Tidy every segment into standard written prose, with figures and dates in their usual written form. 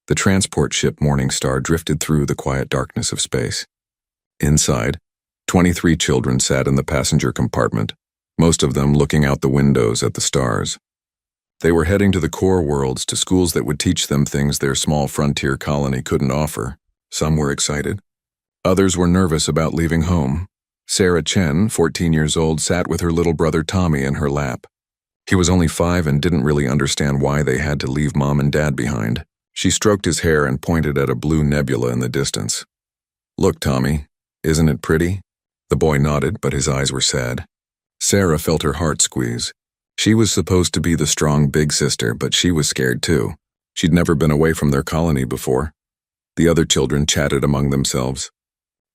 The transport ship Morning Star drifted through the quiet darkness of space. Inside, 23 children sat in the passenger compartment, most of them looking out the windows at the stars. They were heading to the core worlds, to schools that would teach them things their small frontier colony couldn't offer. Some were excited. Others were nervous about leaving home. Sarah Chen, 14 years old, sat with her little brother Tommy in her lap. He was only 5 and didn't really understand why they had to leave Mom and Dad behind. She stroked his hair and pointed at a blue nebula in the distance. "Look, Tommy, isn't it pretty?" The boy nodded, but his eyes were sad. Sarah felt her heart squeeze. She was supposed to be the strong big sister, but she was scared too. She'd never been away from their colony before. The other children chatted among themselves.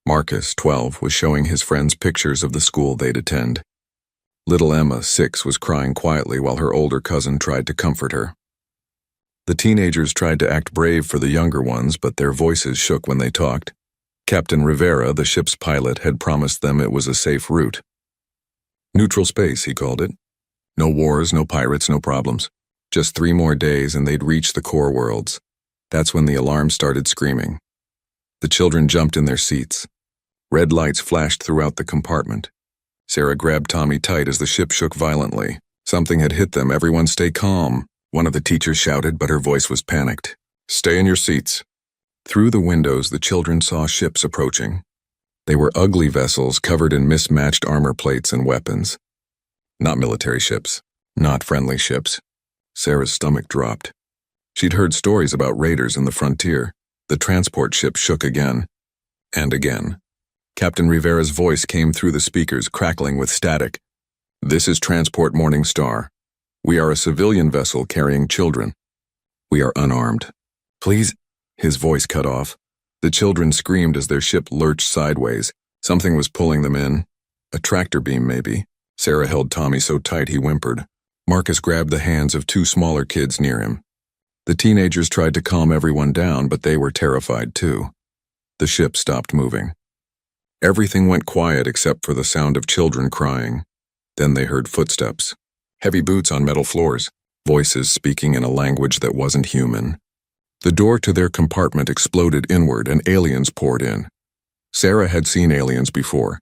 Marcus, 12, was showing his friends pictures of the school they'd attend. Little Emma, 6, was crying quietly while her older cousin tried to comfort her. The teenagers tried to act brave for the younger ones, but their voices shook when they talked. Captain Rivera, the ship's pilot, had promised them it was a safe route. Neutral space, he called it. No wars, no pirates, no problems. Just 3 more days and they'd reach the core worlds. That's when the alarm started screaming. The children jumped in their seats. Red lights flashed throughout the compartment. Sarah grabbed Tommy tight as the ship shook violently. Something had hit them. "Everyone stay calm," one of the teachers shouted, but her voice was panicked. "Stay in your seats." Through the windows, the children saw ships approaching. They were ugly vessels covered in mismatched armor plates and weapons. Not military ships. Not friendly ships. Sarah's stomach dropped. She'd heard stories about raiders in the frontier. The transport ship shook again. And again. Captain Rivera's voice came through the speakers, crackling with static. "This is Transport Morning Star. We are a civilian vessel carrying children. We are unarmed. Please—" His voice cut off. The children screamed as their ship lurched sideways. Something was pulling them in. A tractor beam, maybe. Sarah held Tommy so tight he whimpered. Marcus grabbed the hands of 2 smaller kids near him. The teenagers tried to calm everyone down, but they were terrified too. The ship stopped moving. Everything went quiet except for the sound of children crying. Then they heard footsteps. Heavy boots on metal floors. Voices speaking in a language that wasn't human. The door to their compartment exploded inward and aliens poured in. Sarah had seen aliens before.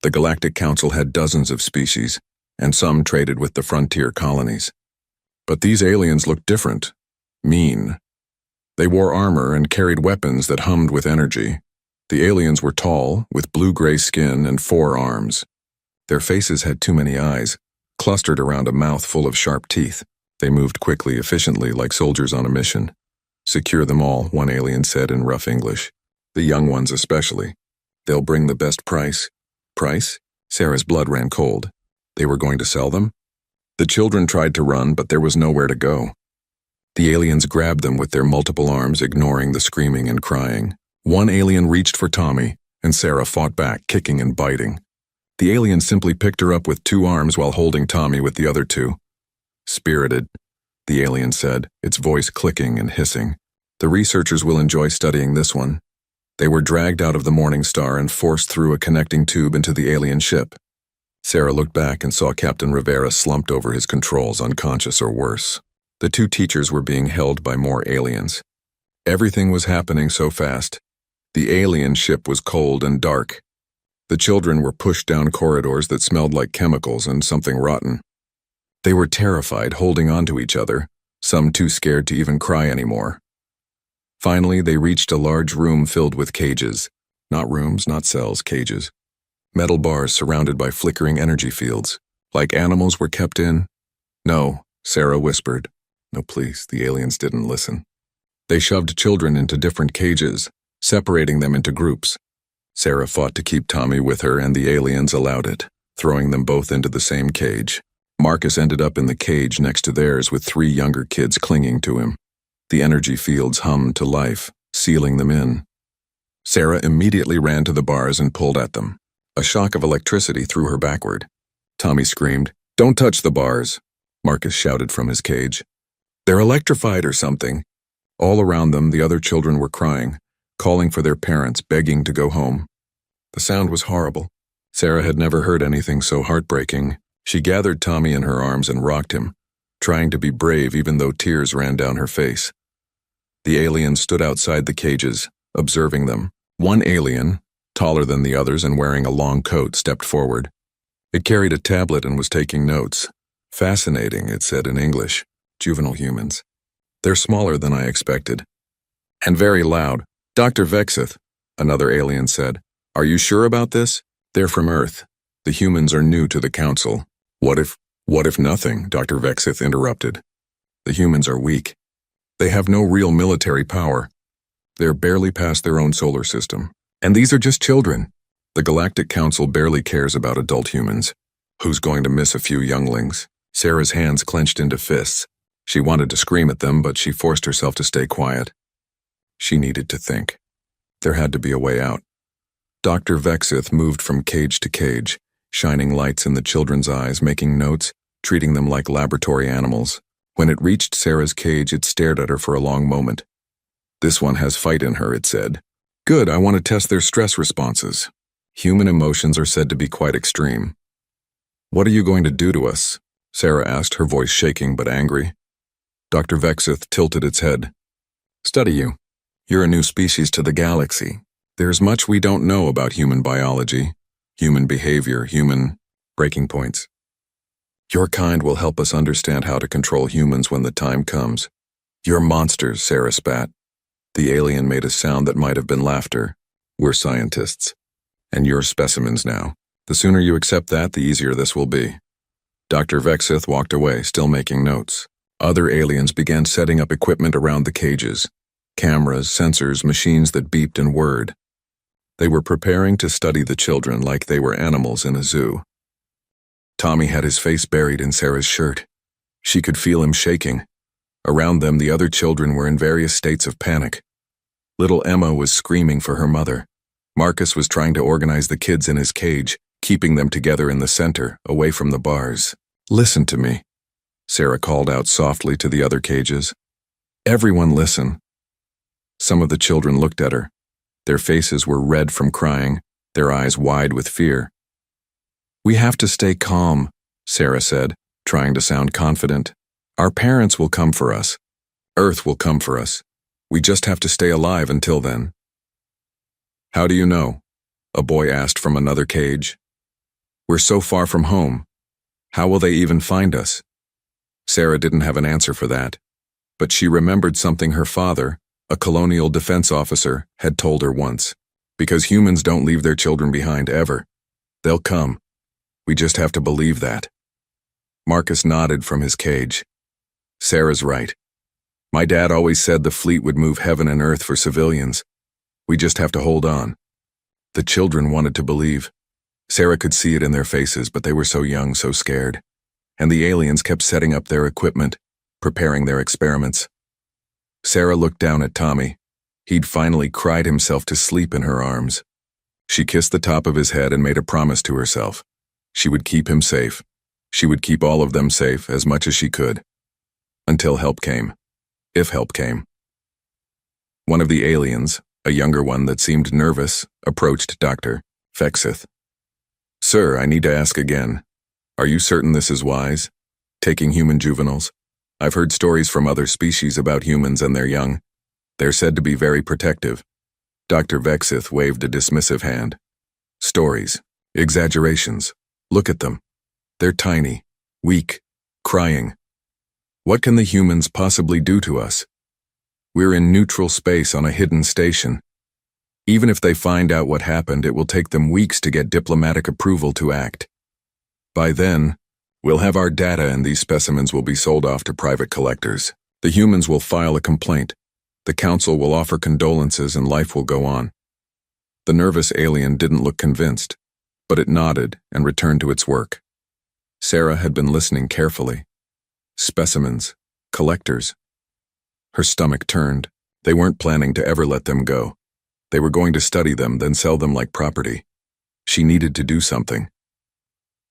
The Galactic Council had dozens of species, and some traded with the frontier colonies. But these aliens looked different. Mean. They wore armor and carried weapons that hummed with energy. The aliens were tall, with blue-gray skin and 4 arms. Their faces had too many eyes, clustered around a mouth full of sharp teeth. They moved quickly, efficiently, like soldiers on a mission. "Secure them all," one alien said in rough English. "The young ones especially. They'll bring the best price." Price? Sarah's blood ran cold. They were going to sell them? The children tried to run, but there was nowhere to go. The aliens grabbed them with their multiple arms, ignoring the screaming and crying. One alien reached for Tommy, and Sarah fought back, kicking and biting. The alien simply picked her up with 2 arms while holding Tommy with the other 2. "Spirited," the alien said, its voice clicking and hissing. "The researchers will enjoy studying this one." They were dragged out of the Morning Star and forced through a connecting tube into the alien ship. Sarah looked back and saw Captain Rivera slumped over his controls, unconscious or worse. The 2 teachers were being held by more aliens. Everything was happening so fast. The alien ship was cold and dark. The children were pushed down corridors that smelled like chemicals and something rotten. They were terrified, holding on to each other, some too scared to even cry anymore. Finally, they reached a large room filled with cages. Not rooms, not cells, cages. Metal bars surrounded by flickering energy fields. Like animals were kept in. "No," Sarah whispered. "No, please," the aliens didn't listen. They shoved children into different cages, separating them into groups. Sarah fought to keep Tommy with her, and the aliens allowed it, throwing them both into the same cage. Marcus ended up in the cage next to theirs with 3 younger kids clinging to him. The energy fields hummed to life, sealing them in. Sarah immediately ran to the bars and pulled at them. A shock of electricity threw her backward. Tommy screamed, "Don't touch the bars," Marcus shouted from his cage. "They're electrified or something." All around them, the other children were crying, calling for their parents, begging to go home. The sound was horrible. Sarah had never heard anything so heartbreaking. She gathered Tommy in her arms and rocked him, trying to be brave even though tears ran down her face. The aliens stood outside the cages, observing them. One alien, taller than the others and wearing a long coat, stepped forward. It carried a tablet and was taking notes. Fascinating, it said in English. Juvenile humans. They're smaller than I expected. And very loud. Dr. Vexith, another alien said. Are you sure about this? They're from Earth. The humans are new to the council. What if nothing? Dr. Vexith interrupted. The humans are weak. They have no real military power. They're barely past their own solar system. And these are just children. The Galactic Council barely cares about adult humans. Who's going to miss a few younglings? Sarah's hands clenched into fists. She wanted to scream at them, but she forced herself to stay quiet. She needed to think. There had to be a way out. Dr. Vexith moved from cage to cage, shining lights in the children's eyes, making notes, treating them like laboratory animals. When it reached Sarah's cage, it stared at her for a long moment. This one has fight in her, it said. Good, I want to test their stress responses. Human emotions are said to be quite extreme. What are you going to do to us? Sarah asked, her voice shaking but angry. Dr. Vexith tilted its head. Study you. You're a new species to the galaxy. There's much we don't know about human biology, human behavior, human breaking points. Your kind will help us understand how to control humans when the time comes. You're monsters, Sarah spat. The alien made a sound that might have been laughter. We're scientists. And you're specimens now. The sooner you accept that, the easier this will be. Dr. Vexith walked away, still making notes. Other aliens began setting up equipment around the cages. Cameras, sensors, machines that beeped and whirred. They were preparing to study the children like they were animals in a zoo. Tommy had his face buried in Sarah's shirt. She could feel him shaking. Around them, the other children were in various states of panic. Little Emma was screaming for her mother. Marcus was trying to organize the kids in his cage, keeping them together in the center, away from the bars. Listen to me, Sarah called out softly to the other cages. Everyone listen. Some of the children looked at her. Their faces were red from crying, their eyes wide with fear. We have to stay calm, Sarah said, trying to sound confident. Our parents will come for us. Earth will come for us. We just have to stay alive until then. How do you know? A boy asked from another cage. We're so far from home. How will they even find us? Sarah didn't have an answer for that, but she remembered something her father, a colonial defense officer, had told her once. Because humans don't leave their children behind ever. They'll come. We just have to believe that. Marcus nodded from his cage. Sarah's right. My dad always said the fleet would move heaven and earth for civilians. We just have to hold on. The children wanted to believe. Sarah could see it in their faces, but they were so young, so scared. And the aliens kept setting up their equipment, preparing their experiments. Sarah looked down at Tommy. He'd finally cried himself to sleep in her arms. She kissed the top of his head and made a promise to herself. She would keep him safe. She would keep all of them safe as much as she could. Until help came. If help came. One of the aliens, a younger one that seemed nervous, approached Dr. Vexith. Sir, I need to ask again. Are you certain this is wise? Taking human juveniles? I've heard stories from other species about humans and their young. They're said to be very protective. Dr. Vexith waved a dismissive hand. Stories. Exaggerations. Look at them. They're tiny, weak, crying. What can the humans possibly do to us? We're in neutral space on a hidden station. Even if they find out what happened, it will take them weeks to get diplomatic approval to act. By then, we'll have our data and these specimens will be sold off to private collectors. The humans will file a complaint. The council will offer condolences and life will go on. The nervous alien didn't look convinced, but it nodded and returned to its work. Sarah had been listening carefully. Specimens, collectors. Her stomach turned. They weren't planning to ever let them go. They were going to study them, then sell them like property. She needed to do something.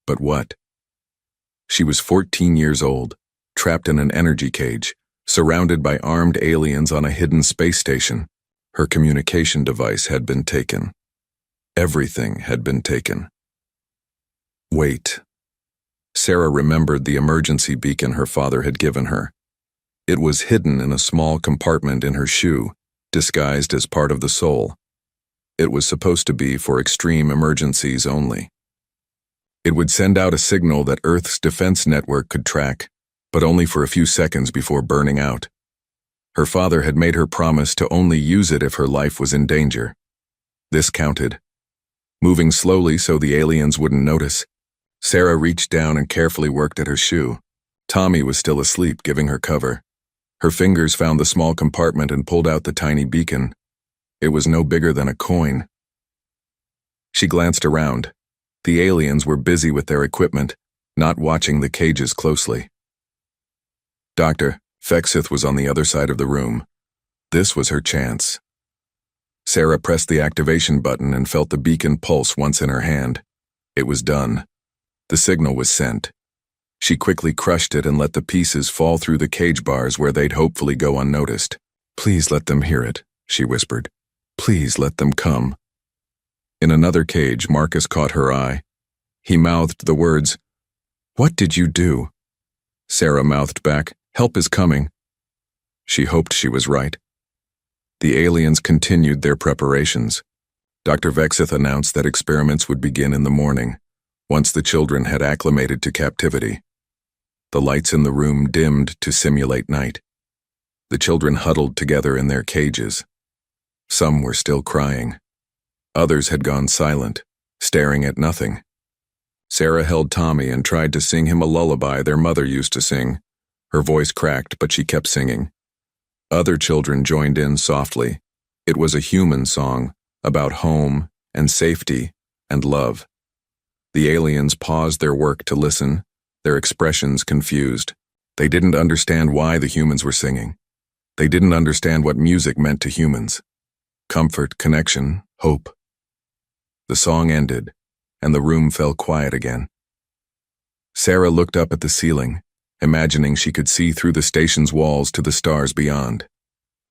But what? She was 14 years old, trapped in an energy cage, surrounded by armed aliens on a hidden space station. Her communication device had been taken. Everything had been taken. Wait. Sarah remembered the emergency beacon her father had given her. It was hidden in a small compartment in her shoe, disguised as part of the sole. It was supposed to be for extreme emergencies only. It would send out a signal that Earth's defense network could track, but only for a few seconds before burning out. Her father had made her promise to only use it if her life was in danger. This counted. Moving slowly so the aliens wouldn't notice, Sarah reached down and carefully worked at her shoe. Tommy was still asleep, giving her cover. Her fingers found the small compartment and pulled out the tiny beacon. It was no bigger than a coin. She glanced around. The aliens were busy with their equipment, not watching the cages closely. Dr. Fexith was on the other side of the room. This was her chance. Sarah pressed the activation button and felt the beacon pulse once in her hand. It was done. The signal was sent. She quickly crushed it and let the pieces fall through the cage bars where they'd hopefully go unnoticed. "Please let them hear it," she whispered. "Please let them come." In another cage, Marcus caught her eye. He mouthed the words, "What did you do?" Sarah mouthed back, "Help is coming." She hoped she was right. The aliens continued their preparations. Dr. Vexith announced that experiments would begin in the morning, once the children had acclimated to captivity. The lights in the room dimmed to simulate night. The children huddled together in their cages. Some were still crying. Others had gone silent, staring at nothing. Sarah held Tommy and tried to sing him a lullaby their mother used to sing. Her voice cracked, but she kept singing. Other children joined in softly. It was a human song about home and safety and love. The aliens paused their work to listen, their expressions confused. They didn't understand why the humans were singing. They didn't understand what music meant to humans. Comfort, connection, hope. The song ended, and the room fell quiet again. Sarah looked up at the ceiling, imagining she could see through the station's walls to the stars beyond.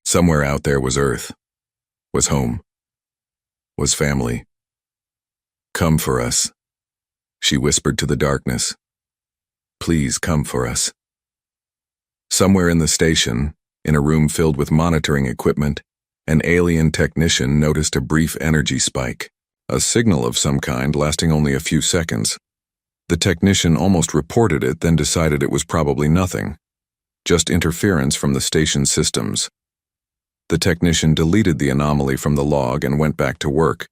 Somewhere out there was Earth, was home, was family. "Come for us," she whispered to the darkness. "Please come for us." Somewhere in the station, in a room filled with monitoring equipment, an alien technician noticed a brief energy spike, a signal of some kind lasting only a few seconds. The technician almost reported it, then decided it was probably nothing, just interference from the station systems. The technician deleted the anomaly from the log and went back to work.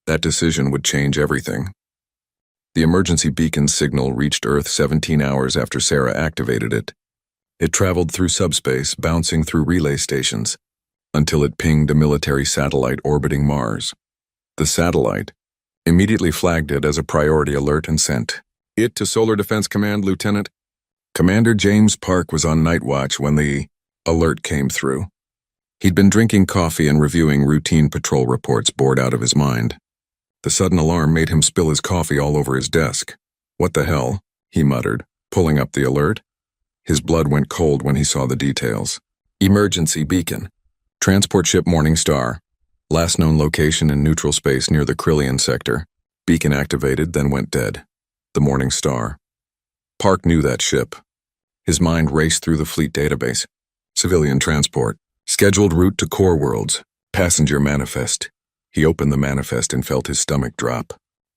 That decision would change everything. The emergency beacon signal reached Earth 17 hours after Sarah activated it. It traveled through subspace, bouncing through relay stations, until it pinged a military satellite orbiting Mars. The satellite immediately flagged it as a priority alert and sent it to Solar Defense Command, Lieutenant. Commander James Park was on night watch when the alert came through. He'd been drinking coffee and reviewing routine patrol reports, bored out of his mind. The sudden alarm made him spill his coffee all over his desk. "What the hell?" he muttered, pulling up the alert. His blood went cold when he saw the details. Emergency beacon. Transport ship Morning Star. Last known location in neutral space near the Krillian sector. Beacon activated, then went dead. The Morning Star. Park knew that ship. His mind raced through the fleet database. Civilian transport. Scheduled route to core worlds. Passenger manifest. He opened the manifest and felt his stomach drop.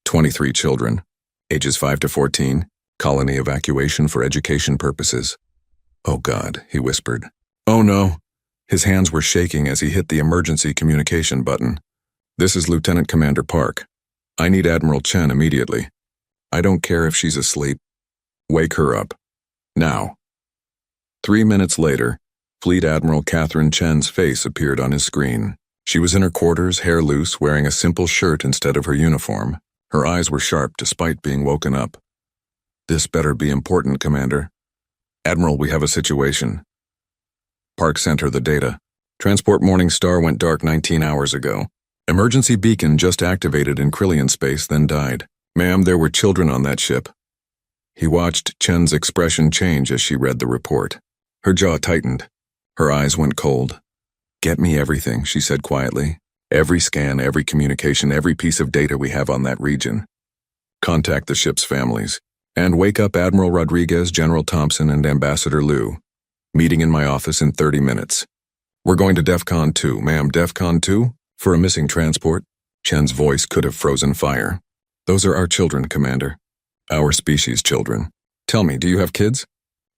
23 children. Ages 5 to 14. Colony evacuation for education purposes. "Oh God," he whispered. "Oh no." His hands were shaking as he hit the emergency communication button. "This is Lieutenant Commander Park. I need Admiral Chen immediately. I don't care if she's asleep. Wake her up. Now." 3 minutes later, Fleet Admiral Catherine Chen's face appeared on his screen. She was in her quarters, hair loose, wearing a simple shirt instead of her uniform. Her eyes were sharp despite being woken up. "This better be important, Commander." "Admiral, we have a situation." Park sent her the data. Transport Morning Star went dark 19 hours ago. Emergency beacon just activated in Krillian space, then died. "Ma'am, there were children on that ship." He watched Chen's expression change as she read the report. Her jaw tightened. Her eyes went cold. "Get me everything," she said quietly. "Every scan, every communication, every piece of data we have on that region. Contact the ship's families. And wake up Admiral Rodriguez, General Thompson, and Ambassador Liu. Meeting in my office in 30 minutes. We're going to DEFCON 2, ma'am. DEFCON 2? For a missing transport? Chen's voice could have frozen fire. Those are our children, Commander. Our species' children. Tell me, do you have kids?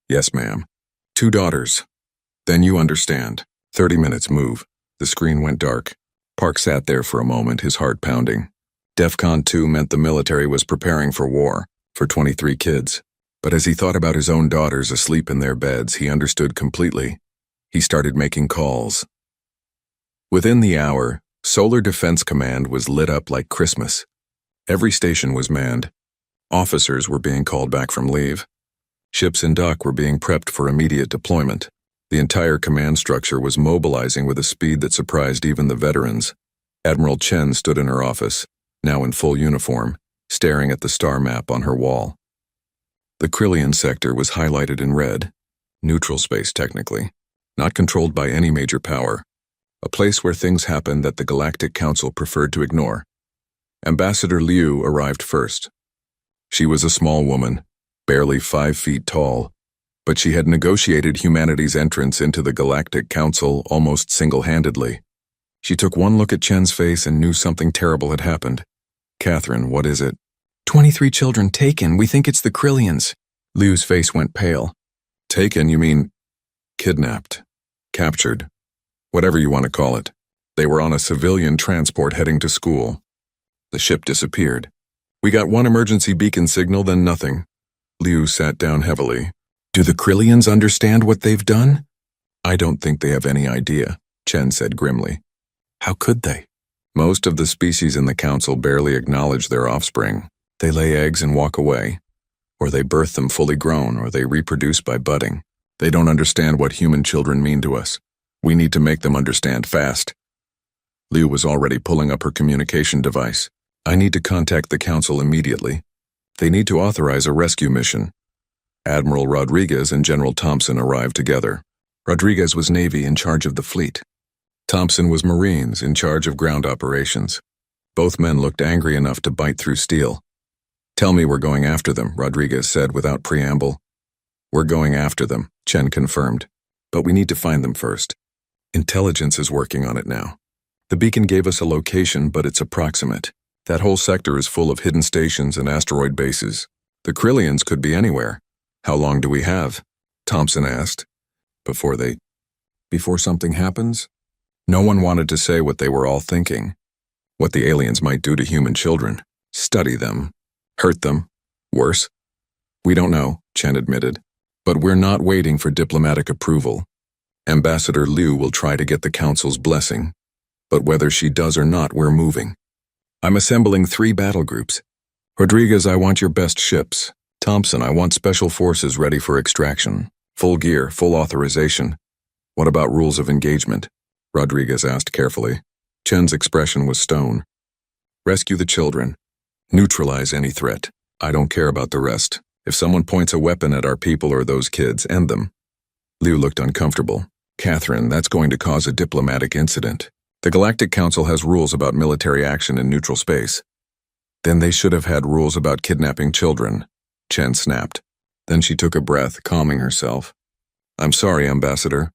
Yes, ma'am. 2 daughters. Then you understand. 30 minutes move. The screen went dark. Park sat there for a moment, his heart pounding. DEFCON 2 meant the military was preparing for war, for 23 kids. But as he thought about his own daughters asleep in their beds, he understood completely. He started making calls. Within the hour, Solar Defense Command was lit up like Christmas. Every station was manned. Officers were being called back from leave. Ships in dock were being prepped for immediate deployment. The entire command structure was mobilizing with a speed that surprised even the veterans. Admiral Chen stood in her office, now in full uniform, staring at the star map on her wall. The Krillian sector was highlighted in red. Neutral space, technically. Not controlled by any major power. A place where things happened that the Galactic Council preferred to ignore. Ambassador Liu arrived first. She was a small woman, barely 5 feet tall, but she had negotiated humanity's entrance into the Galactic Council almost single-handedly. She took one look at Chen's face and knew something terrible had happened. Catherine, what is it? 23 children taken. We think it's the Krillians. Liu's face went pale. Taken, you mean kidnapped, captured, whatever you want to call it. They were on a civilian transport heading to school. The ship disappeared. We got one emergency beacon signal, then nothing. Liu sat down heavily. Do the Krillians understand what they've done? I don't think they have any idea, Chen said grimly. How could they? Most of the species in the council barely acknowledge their offspring. They lay eggs and walk away. Or they birth them fully grown, or they reproduce by budding. They don't understand what human children mean to us. We need to make them understand fast. Liu was already pulling up her communication device. I need to contact the council immediately. They need to authorize a rescue mission. Admiral Rodriguez and General Thompson arrived together. Rodriguez was Navy in charge of the fleet. Thompson was Marines in charge of ground operations. Both men looked angry enough to bite through steel. Tell me we're going after them, Rodriguez said without preamble. We're going after them, Chen confirmed. But we need to find them first. Intelligence is working on it now. The beacon gave us a location, but it's approximate. That whole sector is full of hidden stations and asteroid bases. The Krillians could be anywhere. How long do we have? Thompson asked. Before something happens? No one wanted to say what they were all thinking. What the aliens might do to human children. Study them. Hurt them. Worse. We don't know, Chen admitted. But we're not waiting for diplomatic approval. Ambassador Liu will try to get the council's blessing. But whether she does or not, we're moving. I'm assembling 3 battle groups. Rodriguez, I want your best ships. Thompson, I want special forces ready for extraction. Full gear, full authorization. What about rules of engagement? Rodriguez asked carefully. Chen's expression was stone. Rescue the children. Neutralize any threat. I don't care about the rest. If someone points a weapon at our people or those kids, end them. Liu looked uncomfortable. Catherine, that's going to cause a diplomatic incident. The Galactic Council has rules about military action in neutral space. Then they should have had rules about kidnapping children, Chen snapped. Then she took a breath, calming herself. I'm sorry, Ambassador.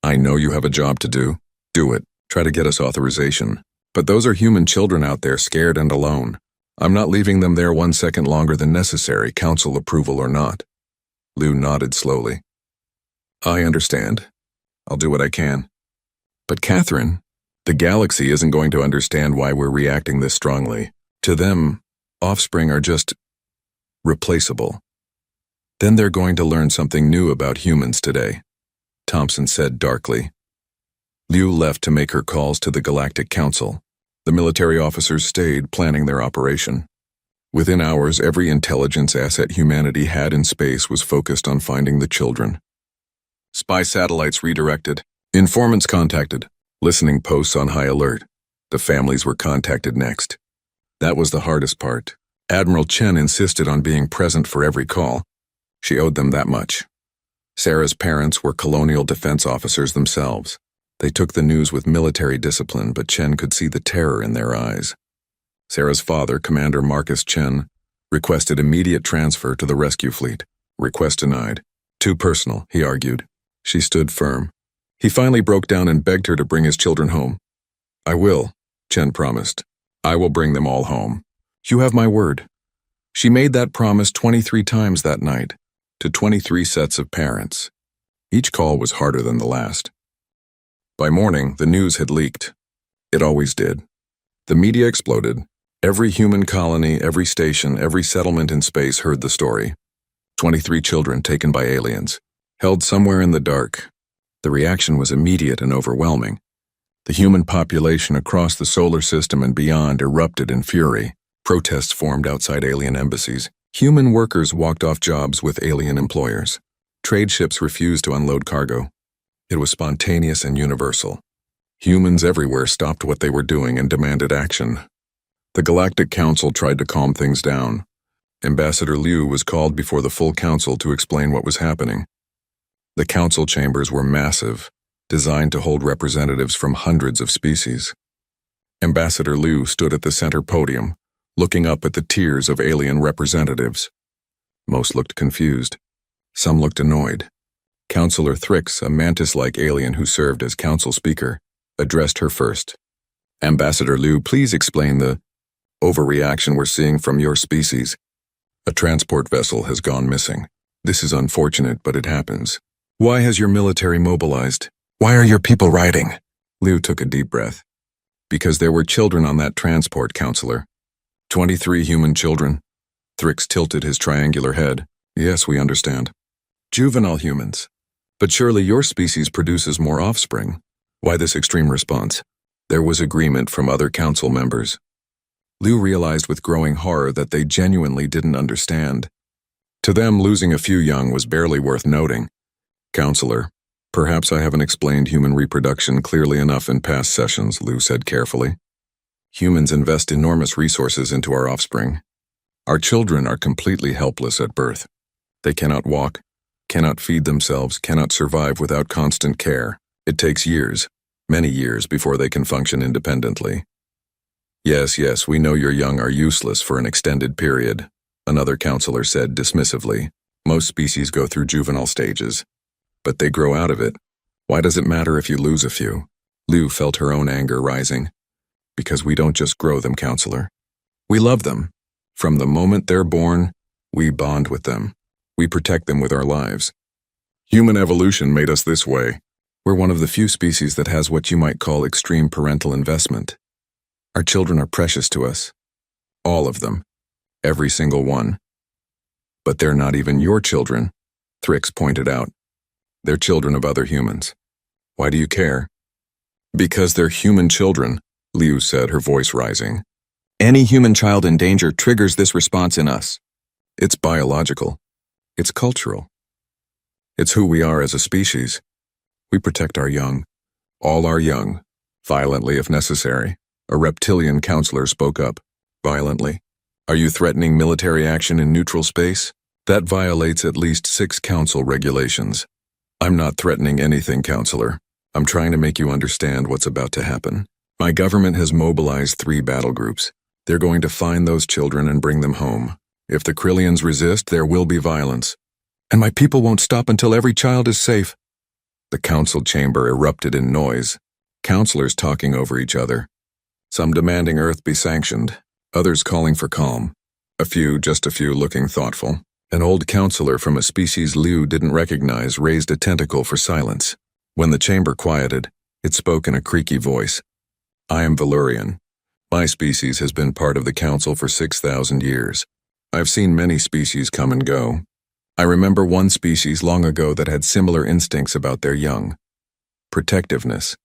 I know you have a job to do. Do it. Try to get us authorization. But those are human children out there, scared and alone. I'm not leaving them there 1 second longer than necessary, council approval or not. Liu nodded slowly. I understand. I'll do what I can. But Catherine, the galaxy isn't going to understand why we're reacting this strongly. To them, offspring are just replaceable. Then they're going to learn something new about humans today, Thompson said darkly. Liu left to make her calls to the Galactic Council. The military officers stayed, planning their operation. Within hours, every intelligence asset humanity had in space was focused on finding the children. Spy satellites redirected. Informants contacted. Listening posts on high alert. The families were contacted next. That was the hardest part. Admiral Chen insisted on being present for every call. She owed them that much. Sarah's parents were colonial defense officers themselves. They took the news with military discipline, but Chen could see the terror in their eyes. Sarah's father, Commander Marcus Chen, requested immediate transfer to the rescue fleet. Request denied. Too personal, he argued. She stood firm. He finally broke down and begged her to bring his children home. I will, Chen promised. I will bring them all home. You have my word. She made that promise 23 times that night, to 23 sets of parents. Each call was harder than the last. By morning, the news had leaked. It always did. The media exploded. Every human colony, every station, every settlement in space heard the story. 23 children taken by aliens, held somewhere in the dark. The reaction was immediate and overwhelming. The human population across the solar system and beyond erupted in fury. Protests formed outside alien embassies. Human workers walked off jobs with alien employers. Trade ships refused to unload cargo. It was spontaneous and universal. Humans everywhere stopped what they were doing and demanded action. The Galactic Council tried to calm things down. Ambassador Liu was called before the full council to explain what was happening. The council chambers were massive, designed to hold representatives from hundreds of species. Ambassador Liu stood at the center podium, looking up at the tiers of alien representatives. Most looked confused. Some looked annoyed. Counselor Thrix, a mantis-like alien who served as council speaker, addressed her first. Ambassador Liu, please explain the overreaction we're seeing from your species. A transport vessel has gone missing. This is unfortunate, but it happens. Why has your military mobilized? Why are your people riding? Liu took a deep breath. Because there were children on that transport, Counselor. 23 human children. Thrix tilted his triangular head. Yes, we understand. Juvenile humans. But surely your species produces more offspring. Why this extreme response? There was agreement from other council members. Liu realized with growing horror that they genuinely didn't understand. To them, losing a few young was barely worth noting. Counselor, perhaps I haven't explained human reproduction clearly enough in past sessions, Liu said carefully. Humans invest enormous resources into our offspring. Our children are completely helpless at birth. They cannot walk, cannot feed themselves, cannot survive without constant care. It takes years, many years, before they can function independently. Yes, we know your young are useless for an extended period, another counselor said dismissively. Most species go through juvenile stages. But they grow out of it. Why does it matter if you lose a few? Liu felt her own anger rising. Because we don't just grow them, Counselor. We love them. From the moment they're born, we bond with them. We protect them with our lives. Human evolution made us this way. We're one of the few species that has what you might call extreme parental investment. Our children are precious to us. All of them. Every single one. But they're not even your children, Thrix pointed out. They're children of other humans. Why do you care? Because they're human children, Liu said, her voice rising. Any human child in danger triggers this response in us. It's biological. It's cultural. It's who we are as a species. We protect our young. All our young. Violently if necessary. A reptilian counselor spoke up. Violently? Are you threatening military action in neutral space? That violates at least 6 council regulations. I'm not threatening anything, Counselor. I'm trying to make you understand what's about to happen. My government has mobilized 3 battle groups. They're going to find those children and bring them home. If the Krillians resist, there will be violence. And my people won't stop until every child is safe. The council chamber erupted in noise. Counselors talking over each other. Some demanding Earth be sanctioned, others calling for calm. Just a few looking thoughtful. An old counselor from a species Liu didn't recognize raised a tentacle for silence. When the chamber quieted, it spoke in a creaky voice. I am Valurian. My species has been part of the council for 6,000 years. I've seen many species come and go. I remember one species long ago that had similar instincts about their young. Protectiveness,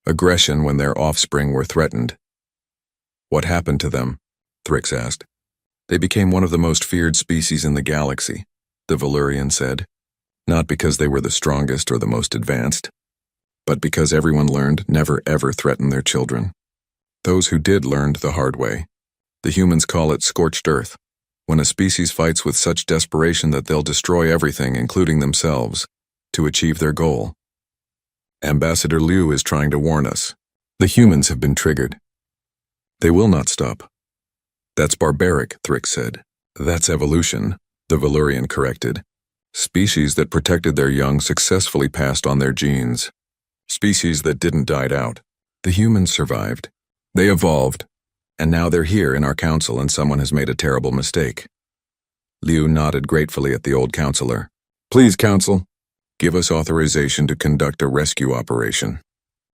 aggression when their offspring were threatened. What happened to them? Thrix asked. They became one of the most feared species in the galaxy, the Valurian said. Not because they were the strongest or the most advanced, but because everyone learned never ever threaten their children. Those who did learned the hard way. The humans call it scorched earth, when a species fights with such desperation that they'll destroy everything, including themselves, to achieve their goal. Ambassador Liu is trying to warn us. The humans have been triggered. They will not stop. That's barbaric, Thrix said. That's evolution, the Valurian corrected. Species that protected their young successfully passed on their genes. Species that didn't die out. The humans survived. They evolved. And now they're here in our council and someone has made a terrible mistake. Liu nodded gratefully at the old counselor. Please, council, give us authorization to conduct a rescue operation.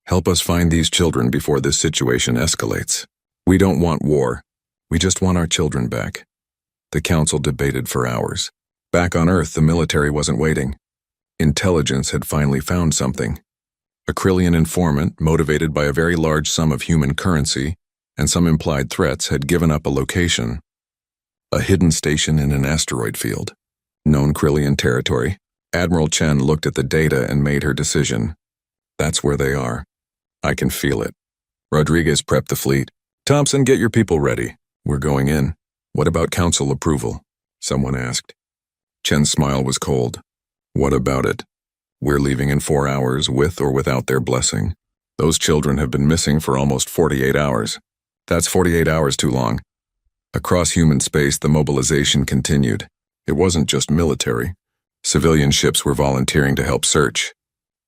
Help us find these children before this situation escalates. We don't want war. We just want our children back. The council debated for hours. Back on Earth, the military wasn't waiting. Intelligence had finally found something. A Krillian informant, motivated by a very large sum of human currency and some implied threats, had given up a location. A hidden station in an asteroid field. Known Krillian territory. Admiral Chen looked at the data and made her decision. That's where they are. I can feel it. Rodriguez prepped the fleet. Thompson, get your people ready. We're going in. What about council approval? Someone asked. Chen's smile was cold. What about it? We're leaving in 4 hours, with or without their blessing. Those children have been missing for almost 48 hours. That's 48 hours too long. Across human space, the mobilization continued. It wasn't just military. Civilian ships were volunteering to help search.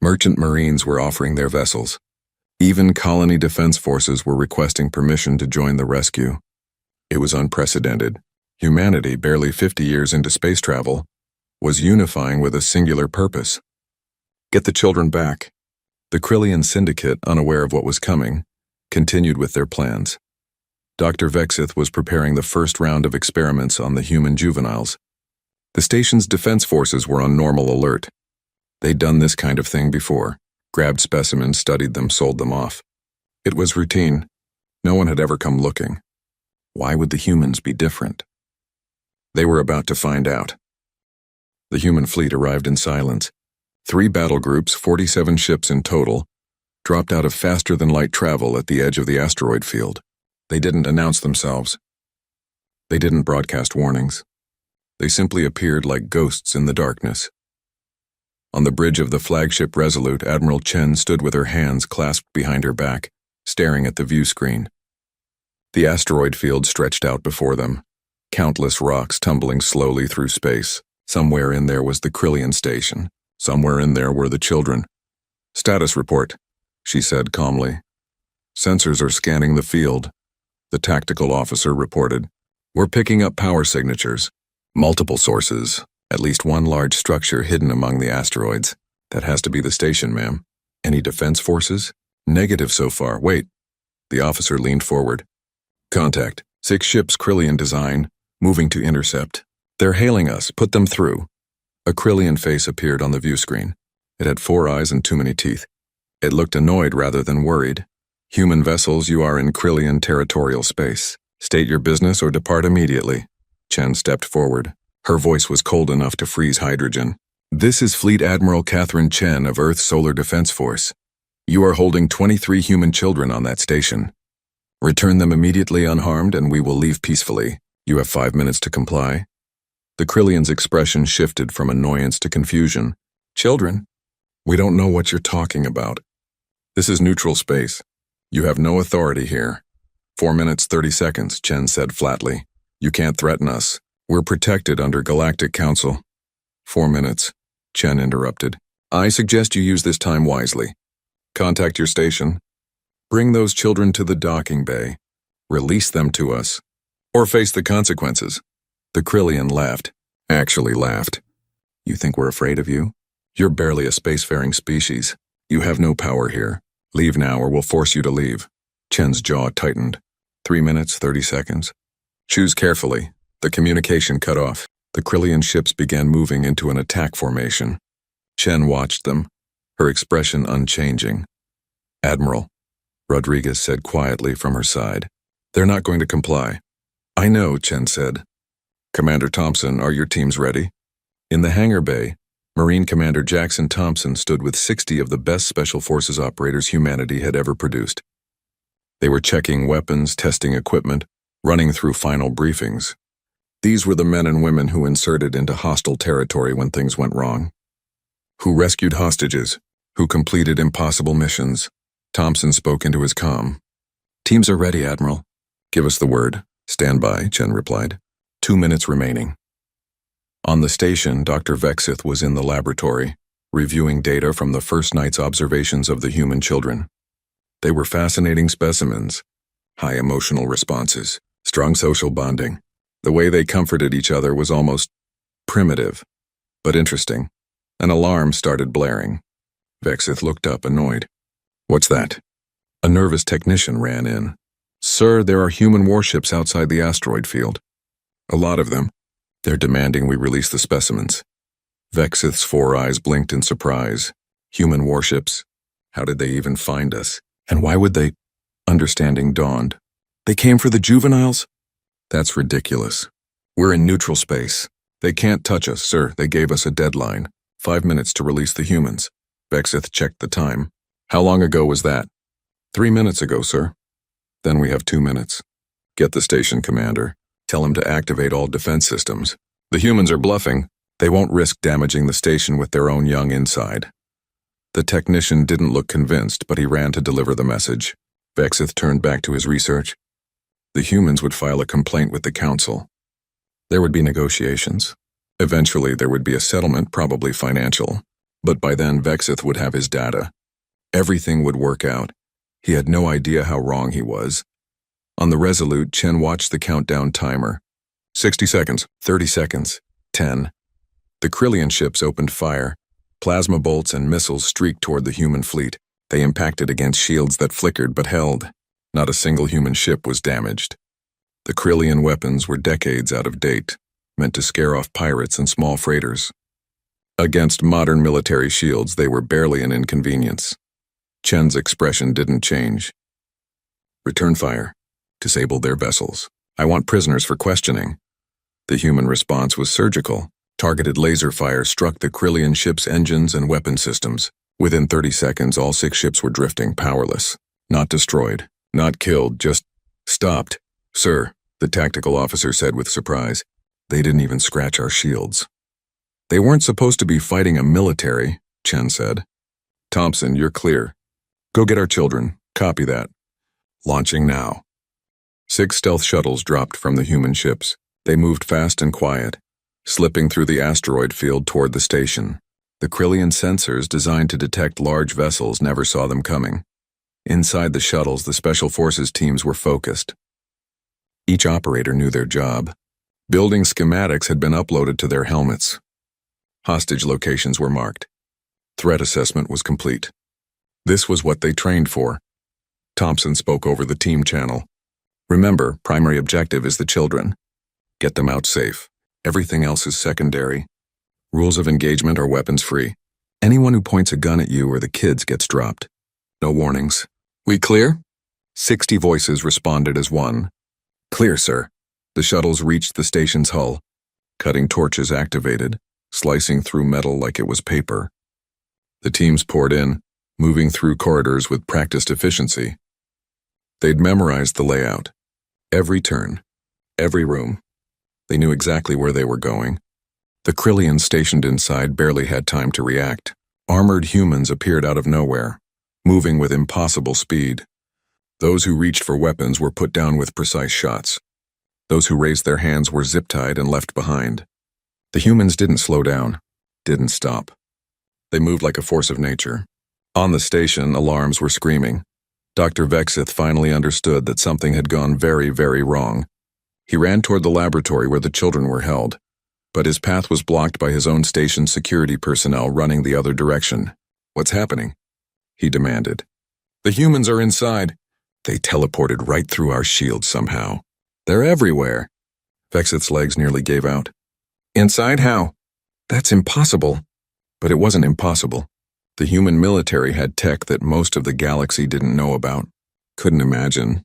Merchant marines were offering their vessels. Even colony defense forces were requesting permission to join the rescue. It was unprecedented. Humanity, barely 50 years into space travel, was unifying with a singular purpose. Get the children back. The Krillian Syndicate, unaware of what was coming, continued with their plans. Dr. Vexith was preparing the first round of experiments on the human juveniles. The station's defense forces were on normal alert. They'd done this kind of thing before. Grabbed specimens, studied them, sold them off. It was routine. No one had ever come looking. Why would the humans be different? They were about to find out. The human fleet arrived in silence. 3 battle groups, 47 ships in total, dropped out of faster-than-light travel at the edge of the asteroid field. They didn't announce themselves. They didn't broadcast warnings. They simply appeared like ghosts in the darkness. On the bridge of the flagship Resolute, Admiral Chen stood with her hands clasped behind her back, staring at the view screen. The asteroid field stretched out before them, countless rocks tumbling slowly through space. Somewhere in there was the Krillian station. Somewhere in there were the children. Status report, she said calmly. Sensors are scanning the field, the tactical officer reported. We're picking up power signatures. Multiple sources. At least one large structure hidden among the asteroids. That has to be the station, ma'am. Any defense forces? Negative so far. Wait. The officer leaned forward. Contact. 6 ships Krillian design, moving to intercept. They're hailing us. Put them through. A Krillian face appeared on the view screen. It had 4 eyes and too many teeth. It looked annoyed rather than worried. Human vessels, you are in Krillian territorial space. State your business or depart immediately. Chen stepped forward. Her voice was cold enough to freeze hydrogen. This is Fleet Admiral Catherine Chen of Earth's Solar Defense Force. You are holding 23 human children on that station. Return them immediately unharmed and we will leave peacefully. You have 5 minutes to comply. The Krillian's expression shifted from annoyance to confusion. Children? We don't know what you're talking about. This is neutral space. You have no authority here. 4 minutes, 30 seconds, Chen said flatly. You can't threaten us. We're protected under Galactic Council. 4 minutes, Chen interrupted. I suggest you use this time wisely. Contact your station. Bring those children to the docking bay. Release them to us. Or face the consequences. The Krillian laughed. Actually laughed. You think we're afraid of you? You're barely a spacefaring species. You have no power here. Leave now or we'll force you to leave. Chen's jaw tightened. 3 minutes, 30 seconds. Choose carefully. The communication cut off. The Krillian ships began moving into an attack formation. Chen watched them, her expression unchanging. Admiral, Rodriguez said quietly from her side. They're not going to comply. I know, Chen said. Commander Thompson, are your teams ready? In the hangar bay, Marine Commander Jackson Thompson stood with 60 of the best Special Forces operators humanity had ever produced. They were checking weapons, testing equipment, running through final briefings. These were the men and women who inserted into hostile territory when things went wrong. Who rescued hostages, who completed impossible missions. Thompson spoke into his comm. Teams are ready, Admiral. Give us the word. Stand by, Chen replied. 2 minutes remaining. On the station, Dr. Vexith was in the laboratory, reviewing data from the first night's observations of the human children. They were fascinating specimens. High emotional responses, strong social bonding. The way they comforted each other was almost primitive, but interesting. An alarm started blaring. Vexith looked up, annoyed. "What's that?" A nervous technician ran in. "Sir, there are human warships outside the asteroid field. A lot of them. They're demanding we release the specimens." Vexith's 4 eyes blinked in surprise. Human warships? How did they even find us? And why would they? Understanding dawned. They came for the juveniles? That's ridiculous. We're in neutral space. They can't touch us, sir. They gave us a deadline. 5 minutes to release the humans. Vexith checked the time. How long ago was that? 3 minutes ago, sir. Then we have 2 minutes. Get the station commander. Tell him to activate all defense systems. The humans are bluffing. They won't risk damaging the station with their own young inside. The technician didn't look convinced, but he ran to deliver the message. Vexith turned back to his research. The humans would file a complaint with the council. There would be negotiations. Eventually, there would be a settlement, probably financial. But by then, Vexith would have his data. Everything would work out. He had no idea how wrong he was. On the Resolute, Chen watched the countdown timer. 60 seconds, 30 seconds, 10. The Krillian ships opened fire. Plasma bolts and missiles streaked toward the human fleet. They impacted against shields that flickered but held. Not a single human ship was damaged. The Krillian weapons were decades out of date, meant to scare off pirates and small freighters. Against modern military shields, they were barely an inconvenience. Chen's expression didn't change. Return fire. Disable their vessels. I want prisoners for questioning. The human response was surgical. Targeted laser fire struck the Krillian ship's engines and weapon systems. Within 30 seconds, all 6 ships were drifting, powerless. Not destroyed. Not killed, just stopped. Sir, the tactical officer said with surprise. They didn't even scratch our shields. They weren't supposed to be fighting a military, Chen said. Thompson, you're clear. Go get our children. Copy that. Launching now. 6 stealth shuttles dropped from the human ships. They moved fast and quiet, slipping through the asteroid field toward the station. The Krillian sensors designed to detect large vessels never saw them coming. Inside the shuttles, the Special Forces teams were focused. Each operator knew their job. Building schematics had been uploaded to their helmets. Hostage locations were marked. Threat assessment was complete. This was what they trained for. Thompson spoke over the team channel. Remember, primary objective is the children. Get them out safe. Everything else is secondary. Rules of engagement are weapons-free. Anyone who points a gun at you or the kids gets dropped. No warnings. We clear? 60 voices responded as one. Clear, sir. The shuttles reached the station's hull. Cutting torches activated, slicing through metal like it was paper. The teams poured in, moving through corridors with practiced efficiency. They'd memorized the layout. Every turn, every room. They knew exactly where they were going. The Krillians stationed inside barely had time to react. Armored humans appeared out of nowhere, moving with impossible speed. Those who reached for weapons were put down with precise shots. Those who raised their hands were zip-tied and left behind. The humans didn't slow down, didn't stop. They moved like a force of nature. On the station, alarms were screaming. Dr. Vexith finally understood that something had gone very, very wrong. He ran toward the laboratory where the children were held, but his path was blocked by his own station's security personnel running the other direction. What's happening? He demanded. The humans are inside. They teleported right through our shields somehow. They're everywhere. Vexith's legs nearly gave out. Inside how? That's impossible. But it wasn't impossible. The human military had tech that most of the galaxy didn't know about. Couldn't imagine.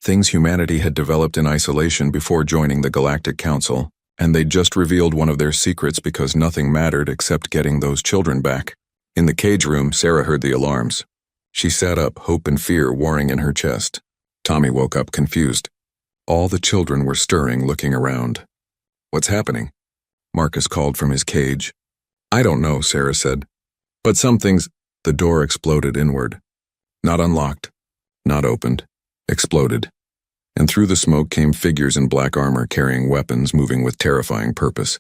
Things humanity had developed in isolation before joining the Galactic Council, and they'd just revealed one of their secrets because nothing mattered except getting those children back. In the cage room, Sarah heard the alarms. She sat up, hope and fear warring in her chest. Tommy woke up confused. All the children were stirring, looking around. What's happening? Marcus called from his cage. I don't know, Sarah said. But some things... The door exploded inward. Not unlocked. Not opened. Exploded. And through the smoke came figures in black armor carrying weapons moving with terrifying purpose.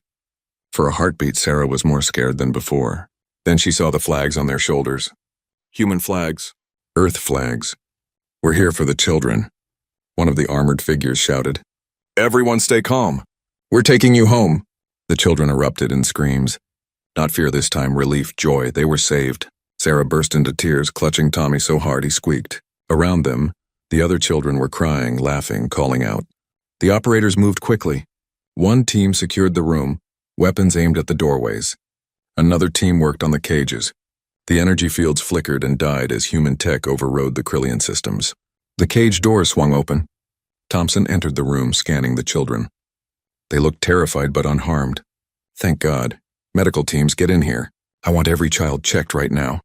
For a heartbeat, Sarah was more scared than before. Then she saw the flags on their shoulders. Human flags. Earth flags. We're here for the children. One of the armored figures shouted. Everyone stay calm. We're taking you home. The children erupted in screams. Not fear this time, relief, joy. They were saved. Sarah burst into tears, clutching Tommy so hard he squeaked. Around them, the other children were crying, laughing, calling out. The operators moved quickly. One team secured the room, weapons aimed at the doorways. Another team worked on the cages. The energy fields flickered and died as human tech overrode the Krillian systems. The cage doors swung open. Thompson entered the room, scanning the children. They looked terrified but unharmed. Thank God. Medical teams, get in here. I want every child checked right now.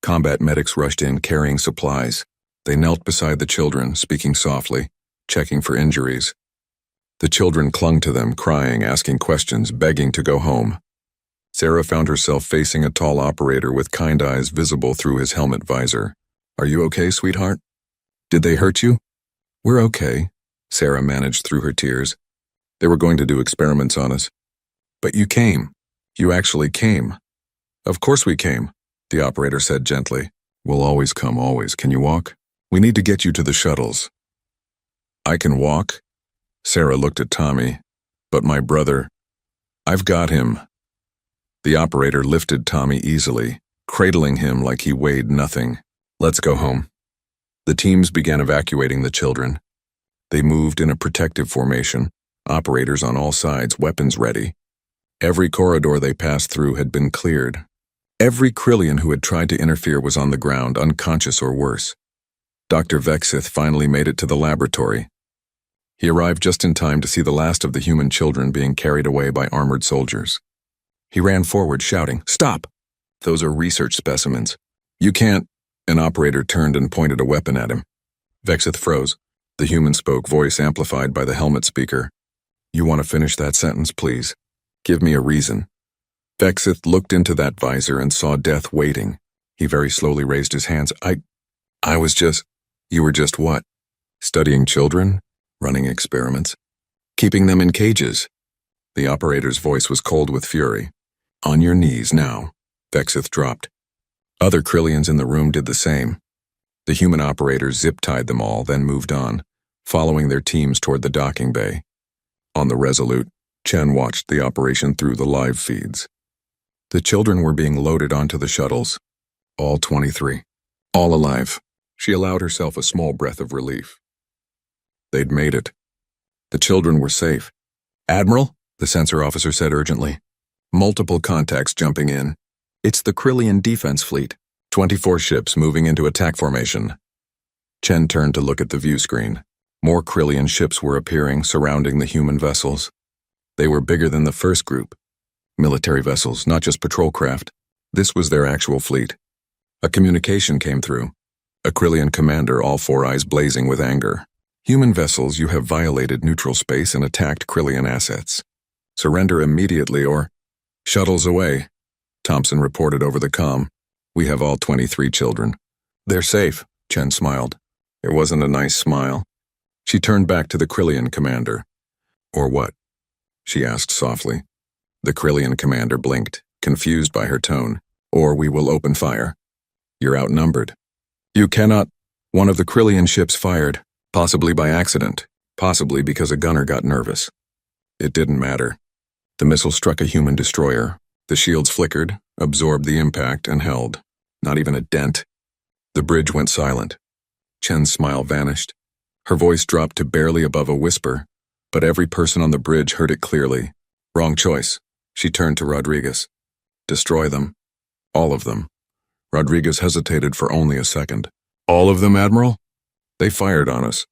Combat medics rushed in, carrying supplies. They knelt beside the children, speaking softly, checking for injuries. The children clung to them, crying, asking questions, begging to go home. Sarah found herself facing a tall operator with kind eyes visible through his helmet visor. Are you okay, sweetheart? Did they hurt you? We're okay, Sarah managed through her tears. They were going to do experiments on us. But you came. You actually came. Of course we came, the operator said gently. We'll always come, always. Can you walk? We need to get you to the shuttles. I can walk? Sarah looked at Tommy. But my brother, I've got him. The operator lifted Tommy easily, cradling him like he weighed nothing. Let's go home. The teams began evacuating the children. They moved in a protective formation, operators on all sides, weapons ready. Every corridor they passed through had been cleared. Every Krillian who had tried to interfere was on the ground, unconscious or worse. Dr. Vexith finally made it to the laboratory. He arrived just in time to see the last of the human children being carried away by armored soldiers. He ran forward, shouting, "Stop! Those are research specimens. You can't—" An operator turned and pointed a weapon at him. Vexith froze. The human spoke, voice amplified by the helmet speaker. You want to finish that sentence, please? Give me a reason. Vexith looked into that visor and saw death waiting. He very slowly raised his hands. I was just— You were just what? Studying children? Running experiments? Keeping them in cages? The operator's voice was cold with fury. On your knees now. Vexith dropped. Other Krillians in the room did the same. The human operators zip-tied them all, then moved on, following their teams toward the docking bay. On the Resolute, Chen watched the operation through the live feeds. The children were being loaded onto the shuttles. All 23. All alive. She allowed herself a small breath of relief. They'd made it. The children were safe. Admiral, the sensor officer said urgently. Multiple contacts jumping in. It's the Krillian defense fleet. 24 ships moving into attack formation. Chen turned to look at the view screen. More Krillian ships were appearing, surrounding the human vessels. They were bigger than the first group. Military vessels, not just patrol craft. This was their actual fleet. A communication came through. A Krillian commander, all four eyes blazing with anger. Human vessels, you have violated neutral space and attacked Krillian assets. Surrender immediately or— Shuttles away, Thompson reported over the comm. We have all 23 children. They're safe, Chen smiled. It wasn't a nice smile. She turned back to the Krillian commander. Or what? She asked softly. The Krillian commander blinked, confused by her tone. Or we will open fire. You're outnumbered. You cannot— One of the Krillian ships fired, possibly by accident, possibly because a gunner got nervous. It didn't matter. The missile struck a human destroyer. The shields flickered, absorbed the impact, and held. Not even a dent. The bridge went silent. Chen's smile vanished. Her voice dropped to barely above a whisper, but every person on the bridge heard it clearly. Wrong choice. She turned to Rodriguez. Destroy them. All of them. Rodriguez hesitated for only a second. All of them, Admiral? They fired on us.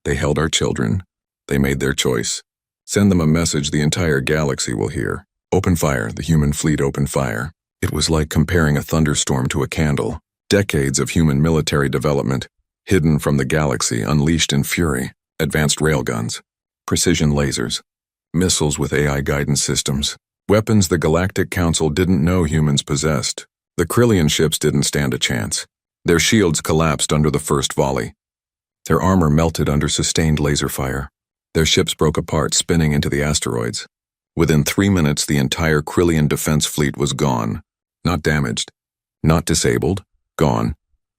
They held our children. They made their choice. Send them a message the entire galaxy will hear. Open fire, the human fleet opened fire. It was like comparing a thunderstorm to a candle. Decades of human military development, hidden from the galaxy, unleashed in fury. Advanced railguns, precision lasers, missiles with AI guidance systems, weapons the Galactic Council didn't know humans possessed. The Krillian ships didn't stand a chance. Their shields collapsed under the first volley. Their armor melted under sustained laser fire. Their ships broke apart, spinning into the asteroids. Within 3 minutes, the entire Krillian defense fleet was gone. Not damaged, not disabled, gone.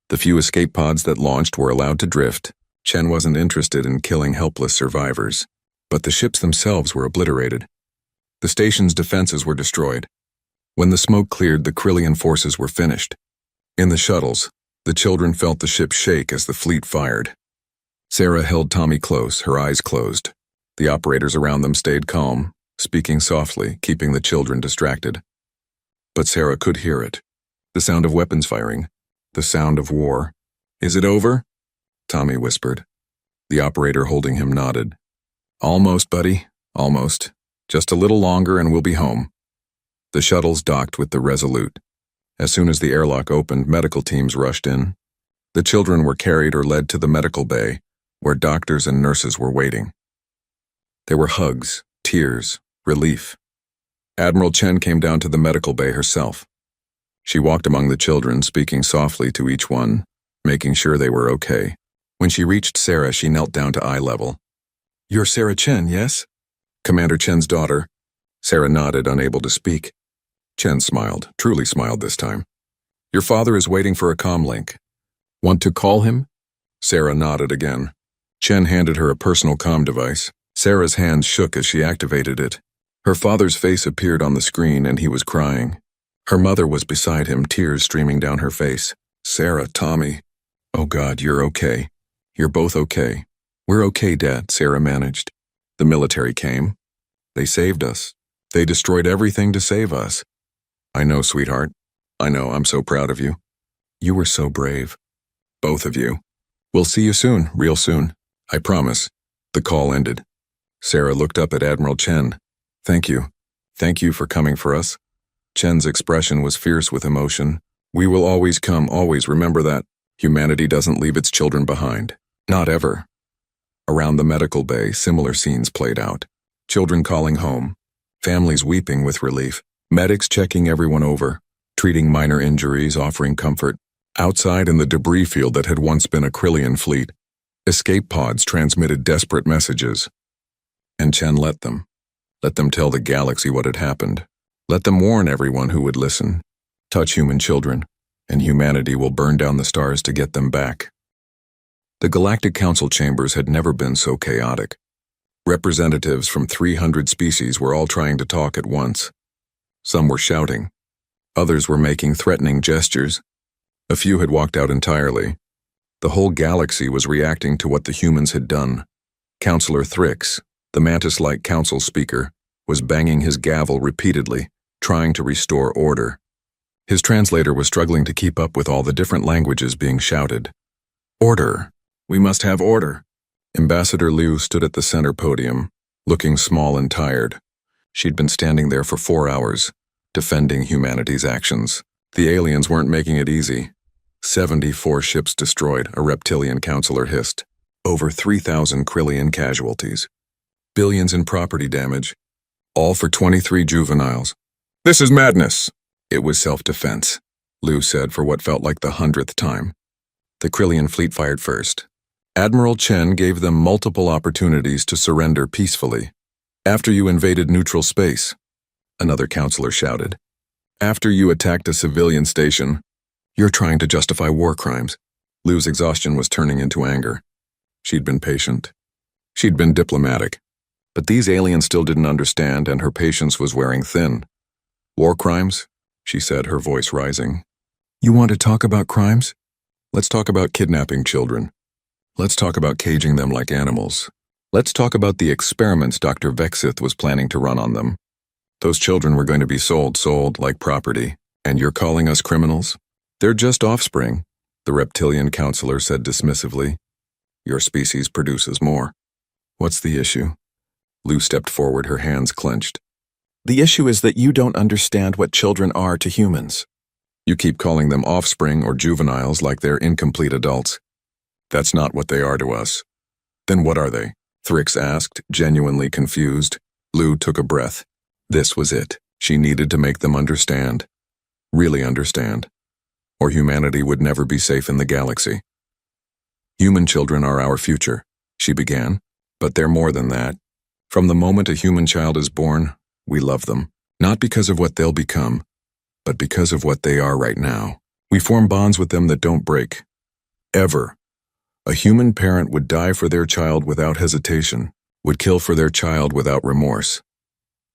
The few escape pods that launched were allowed to drift. Chen wasn't interested in killing helpless survivors, but the ships themselves were obliterated. The station's defenses were destroyed. When the smoke cleared, the Krillian forces were finished. In the shuttles, the children felt the ship shake as the fleet fired. Sarah held Tommy close, her eyes closed. The operators around them stayed calm, speaking softly, keeping the children distracted. But Sarah could hear it. The sound of weapons firing. The sound of war. "Is it over?" Tommy whispered. The operator holding him nodded. "Almost, buddy, almost. Just a little longer and we'll be home." The shuttles docked with the Resolute. As soon as the airlock opened, medical teams rushed in. The children were carried or led to the medical bay, where doctors and nurses were waiting. There were hugs, tears, relief. Admiral Chen came down to the medical bay herself. She walked among the children, speaking softly to each one, making sure they were okay. When she reached Sarah, she knelt down to eye level. "You're Sarah Chen, yes?" "Commander Chen's daughter." Sarah nodded, unable to speak. Chen smiled, truly smiled this time. "Your father is waiting for a comm link. Want to call him?" Sarah nodded again. Chen handed her a personal comm device. Sarah's hands shook as she activated it. Her father's face appeared on the screen and he was crying. Her mother was beside him, tears streaming down her face. "Sarah, Tommy. Oh God, you're okay. You're both okay." "We're okay, Dad," Sarah managed. "The military came. They saved us. They destroyed everything to save us." "I know, sweetheart. I know, I'm so proud of you. You were so brave. Both of you. We'll see you soon, real soon. I promise." The call ended. Sarah looked up at Admiral Chen. "Thank you. Thank you for coming for us." Chen's expression was fierce with emotion. "We will always come, always remember that. Humanity doesn't leave its children behind. Not ever." Around the medical bay, similar scenes played out. Children calling home. Families weeping with relief. Medics checking everyone over. Treating minor injuries, offering comfort. Outside in the debris field that had once been a Krillian fleet, escape pods transmitted desperate messages. And Chen let them. Let them tell the galaxy what had happened. Let them warn everyone who would listen. Touch human children, and humanity will burn down the stars to get them back. The Galactic Council chambers had never been so chaotic. Representatives from 300 species were all trying to talk at once. Some were shouting. Others were making threatening gestures. A few had walked out entirely. The whole galaxy was reacting to what the humans had done. Councillor Thrix, the mantis-like council speaker, was banging his gavel repeatedly, trying to restore order. His translator was struggling to keep up with all the different languages being shouted. "Order! We must have order!" Ambassador Liu stood at the center podium, looking small and tired. She'd been standing there for 4 hours, defending humanity's actions. The aliens weren't making it easy. 74 ships destroyed, a reptilian councillor hissed. Over 3,000 Krillian casualties. Billions in property damage. All for 23 juveniles. "This is madness!" "It was self-defense," Liu said for what felt like the 100th time. The Krillian fleet fired first. Admiral Chen gave them multiple opportunities to surrender peacefully. "After you invaded neutral space," another councillor shouted. "After you attacked a civilian station, you're trying to justify war crimes." Liu's exhaustion was turning into anger. She'd been patient. She'd been diplomatic. But these aliens still didn't understand, and her patience was wearing thin. "War crimes?" she said, her voice rising. "You want to talk about crimes? Let's talk about kidnapping children. Let's talk about caging them like animals. Let's talk about the experiments Dr. Vexith was planning to run on them. Those children were going to be sold like property, and you're calling us criminals? They're just offspring," the reptilian councillor said dismissively. "Your species produces more." "What's the issue?" Liu stepped forward, her hands clenched. "The issue is that you don't understand what children are to humans. You keep calling them offspring or juveniles like they're incomplete adults. That's not what they are to us." "Then what are they?" Thrix asked, genuinely confused. Liu took a breath. This was it. She needed to make them understand. Really understand. Or humanity would never be safe in the galaxy. "Human children are our future," she began. "But they're more than that. From the moment a human child is born, We love them, not because of what they'll become, but because of what they are right now. We form bonds with them that don't break. Ever. A human parent would die for their child without hesitation, would kill for their child without remorse.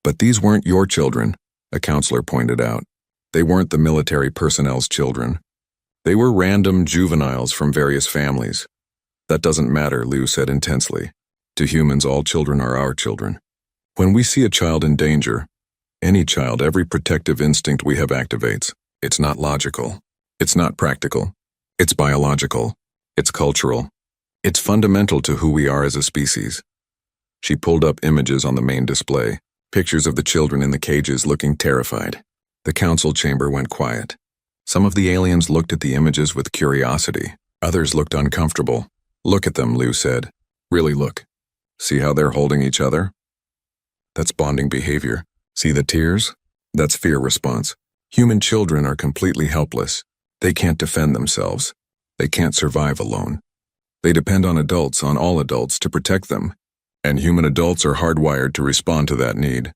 But these weren't your children, a counselor pointed out. They weren't the military personnel's children. They were random juveniles from various families. That doesn't matter, Liu said intensely. To humans, all children are our children. When we see a child in danger, any child, every protective instinct we have activates. It's not logical. It's not practical. It's biological. It's cultural. It's fundamental to who we are as a species. She pulled up images on the main display, pictures of the children in the cages looking terrified. The council chamber went quiet. Some of the aliens looked at the images with curiosity. Others looked uncomfortable. Look at them, Liu said. Really look. See how they're holding each other? That's bonding behavior. See the tears? That's fear response. Human children are completely helpless. They can't defend themselves. They can't survive alone. They depend on adults, on all adults, to protect them. And human adults are hardwired to respond to that need.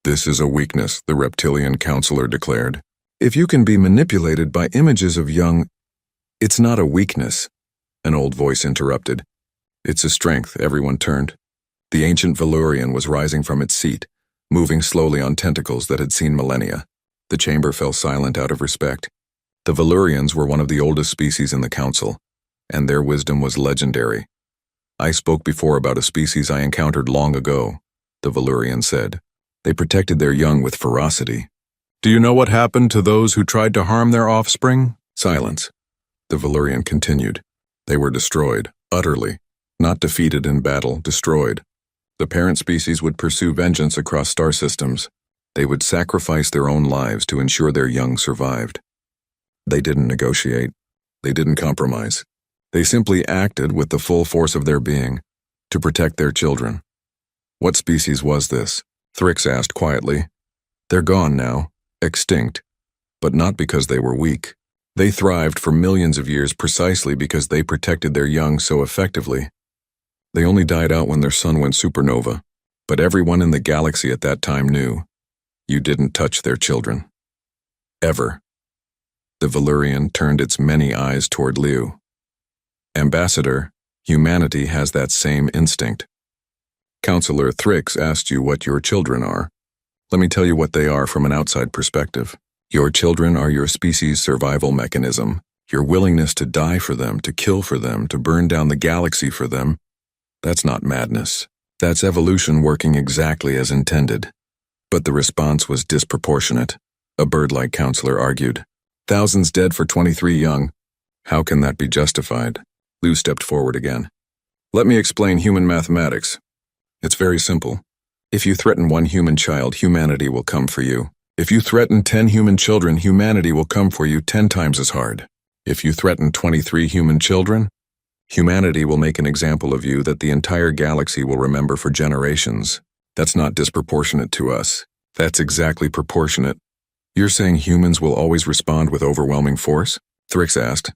This is a weakness, the reptilian counselor declared. If you can be manipulated by images of young... It's not a weakness, an old voice interrupted. It's a strength, everyone turned. The ancient Valurian was rising from its seat, moving slowly on tentacles that had seen millennia. The chamber fell silent out of respect. The Valurians were one of the oldest species in the council, and their wisdom was legendary. I spoke before about a species I encountered long ago, the Valurian said. They protected their young with ferocity. Do you know what happened to those who tried to harm their offspring? Silence. The Valurian continued. They were destroyed, utterly. Not defeated in battle, destroyed. The parent species would pursue vengeance across star systems. They would sacrifice their own lives to ensure their young survived. They didn't negotiate. They didn't compromise. They simply acted with the full force of their being to protect their children. What species was this? Thrix asked quietly. They're gone now, extinct, but not because they were weak. They thrived for millions of years precisely because they protected their young so effectively. They only died out when their sun went supernova, but everyone in the galaxy at that time knew. You didn't touch their children. Ever. The Valurian turned its many eyes toward Liu. Ambassador, humanity has that same instinct. Counselor Thrix asked you what your children are. Let me tell you what they are from an outside perspective. Your children are your species' survival mechanism, your willingness to die for them, to kill for them, to burn down the galaxy for them. That's not madness. That's evolution working exactly as intended. But the response was disproportionate, a bird-like counselor argued. Thousands dead for 23 young. How can that be justified? Liu stepped forward again. Let me explain human mathematics. It's very simple. If you threaten one human child, humanity will come for you. If you threaten 10 human children, humanity will come for you 10 times as hard. If you threaten 23 human children, humanity will make an example of you that the entire galaxy will remember for generations. That's not disproportionate to us. That's exactly proportionate. You're saying humans will always respond with overwhelming force? Thrix asked.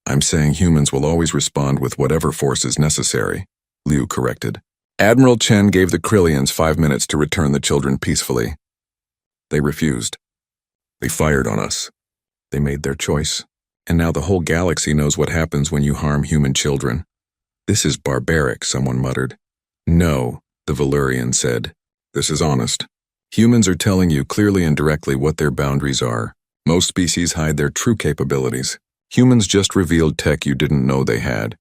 I'm saying humans will always respond with whatever force is necessary, Liu corrected. Admiral Chen gave the Krillians 5 minutes to return the children peacefully. They refused. They fired on us. They made their choice. And now the whole galaxy knows what happens when you harm human children. This is barbaric, someone muttered. No, the Valurian said. This is honest. Humans are telling you clearly and directly what their boundaries are. Most species hide their true capabilities. Humans just revealed tech you didn't know they had.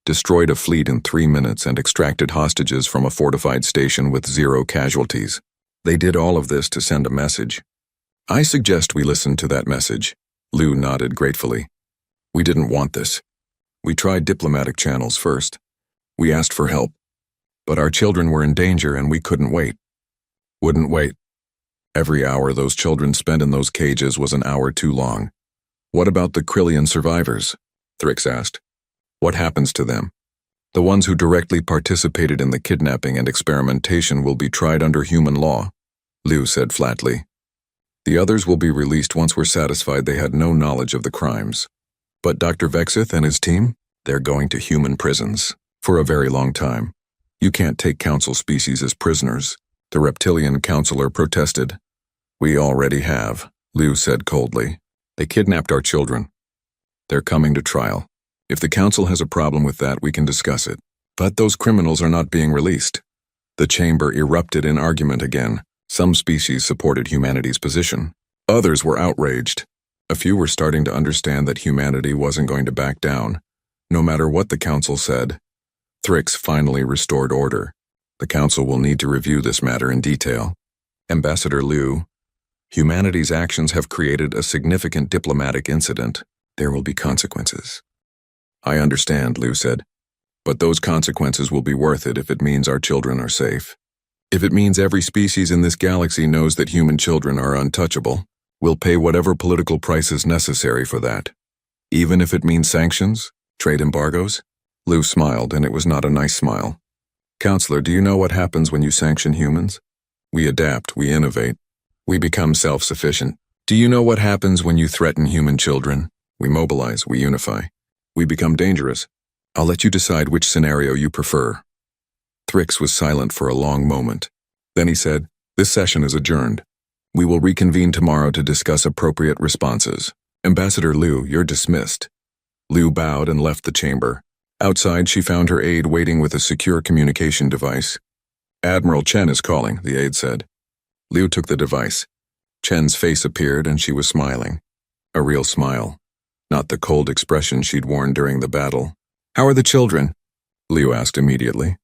Destroyed a fleet in 3 minutes and extracted hostages from a fortified station with 0 casualties. They did all of this to send a message. I suggest we listen to that message. Liu nodded gratefully. We didn't want this. We tried diplomatic channels first. We asked for help. But our children were in danger and we couldn't wait. Wouldn't wait. Every hour those children spent in those cages was an hour too long. What about the Krillian survivors? Thrix asked. What happens to them? The ones who directly participated in the kidnapping and experimentation will be tried under human law, Liu said flatly. The others will be released once we're satisfied they had no knowledge of the crimes. But Dr. Vexith and his team? They're going to human prisons. For a very long time. You can't take council species as prisoners. The reptilian counselor protested. We already have, Liu said coldly. They kidnapped our children. They're coming to trial. If the council has a problem with that, we can discuss it. But those criminals are not being released. The chamber erupted in argument again. Some species supported humanity's position. Others were outraged. A few were starting to understand that humanity wasn't going to back down, no matter what the council said. Thrix finally restored order. The council will need to review this matter in detail. Ambassador Liu, humanity's actions have created a significant diplomatic incident. There will be consequences. I understand, Liu said, but those consequences will be worth it if it means our children are safe. If it means every species in this galaxy knows that human children are untouchable, we'll pay whatever political price is necessary for that. Even if it means sanctions, trade embargoes? Liu smiled, and it was not a nice smile. Counselor, do you know what happens when you sanction humans? We adapt, we innovate, we become self-sufficient. Do you know what happens when you threaten human children? We mobilize, we unify. We become dangerous. I'll let you decide which scenario you prefer. Thrix was silent for a long moment. Then he said, This session is adjourned. We will reconvene tomorrow to discuss appropriate responses. Ambassador Liu, you're dismissed. Liu bowed and left the chamber. Outside, she found her aide waiting with a secure communication device. Admiral Chen is calling, the aide said. Liu took the device. Chen's face appeared and she was smiling. A real smile, not the cold expression she'd worn during the battle. How are the children? Liu asked immediately.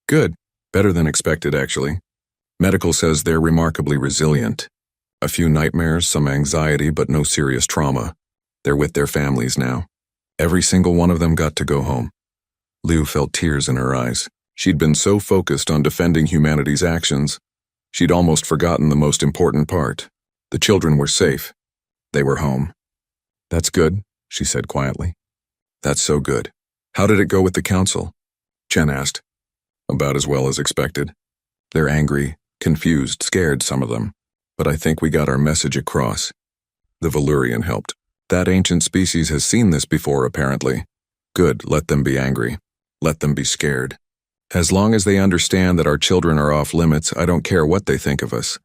Good. Better than expected, actually. Medical says they're remarkably resilient. A few nightmares, some anxiety, but no serious trauma. They're with their families now. Every single one of them got to go home. Liu felt tears in her eyes. She'd been so focused on defending humanity's actions, she'd almost forgotten the most important part. The children were safe. They were home. That's good, she said quietly. That's so good. How did it go with the council? Chen asked. About as well as expected. They're angry, confused, scared, some of them. But I think we got our message across. The Valurian helped. That ancient species has seen this before, apparently. Good, let them be angry. Let them be scared. As long as they understand that our children are off limits, I don't care what they think of us.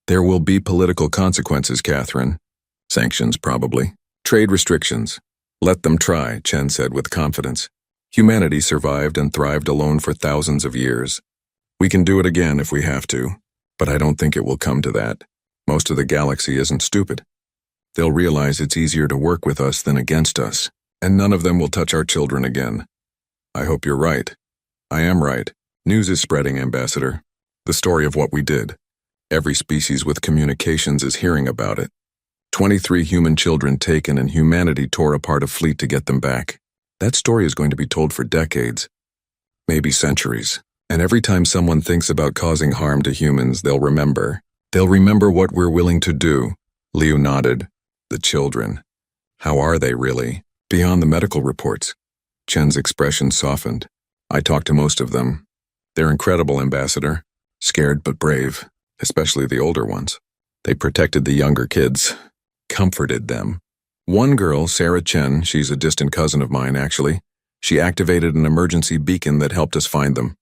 There will be political consequences, Catherine. Sanctions, probably. Trade restrictions. Let them try, Chen said with confidence. Humanity survived and thrived alone for thousands of years. We can do it again if we have to, but I don't think it will come to that. Most of the galaxy isn't stupid. They'll realize it's easier to work with us than against us, and none of them will touch our children again. I hope you're right. I am right. News is spreading, Ambassador. The story of what we did. Every species with communications is hearing about it. 23 human children taken and humanity tore apart a fleet to get them back. That story is going to be told for decades, maybe centuries. And every time someone thinks about causing harm to humans, they'll remember. They'll remember what we're willing to do. Liu nodded. The children. How are they really? Beyond the medical reports. Chen's expression softened. I talked to most of them. They're incredible, Ambassador. Scared but brave, especially the older ones. They protected the younger kids. Comforted them. One girl, Sarah Chen, she's a distant cousin of mine, actually. She activated an emergency beacon that helped us find them.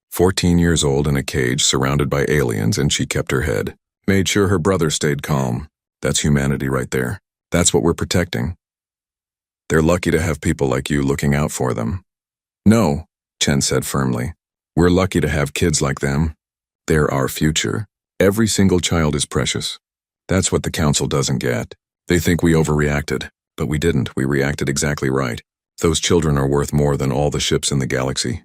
14 years old in a cage surrounded by aliens, and she kept her head. Made sure her brother stayed calm. That's humanity right there. That's what we're protecting. They're lucky to have people like you looking out for them. No, Chen said firmly. We're lucky to have kids like them. They're our future. Every single child is precious. That's what the council doesn't get. They think we overreacted, but we didn't. We reacted exactly right. Those children are worth more than all the ships in the galaxy.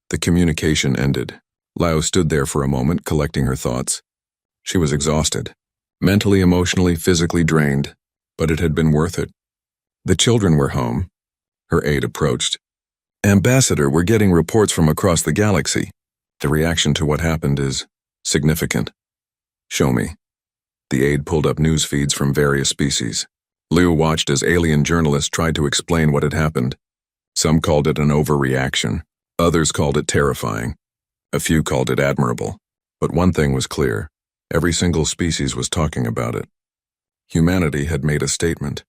The communication ended. Lao stood there for a moment, collecting her thoughts. She was exhausted. Mentally, emotionally, physically drained, but it had been worth it. The children were home. Her aide approached. Ambassador, we're getting reports from across the galaxy. The reaction to what happened is significant. Show me. The aide pulled up news feeds from various species. Liu watched as alien journalists tried to explain what had happened. Some called it an overreaction. Others called it terrifying. A few called it admirable. But one thing was clear. Every single species was talking about it. Humanity had made a statement.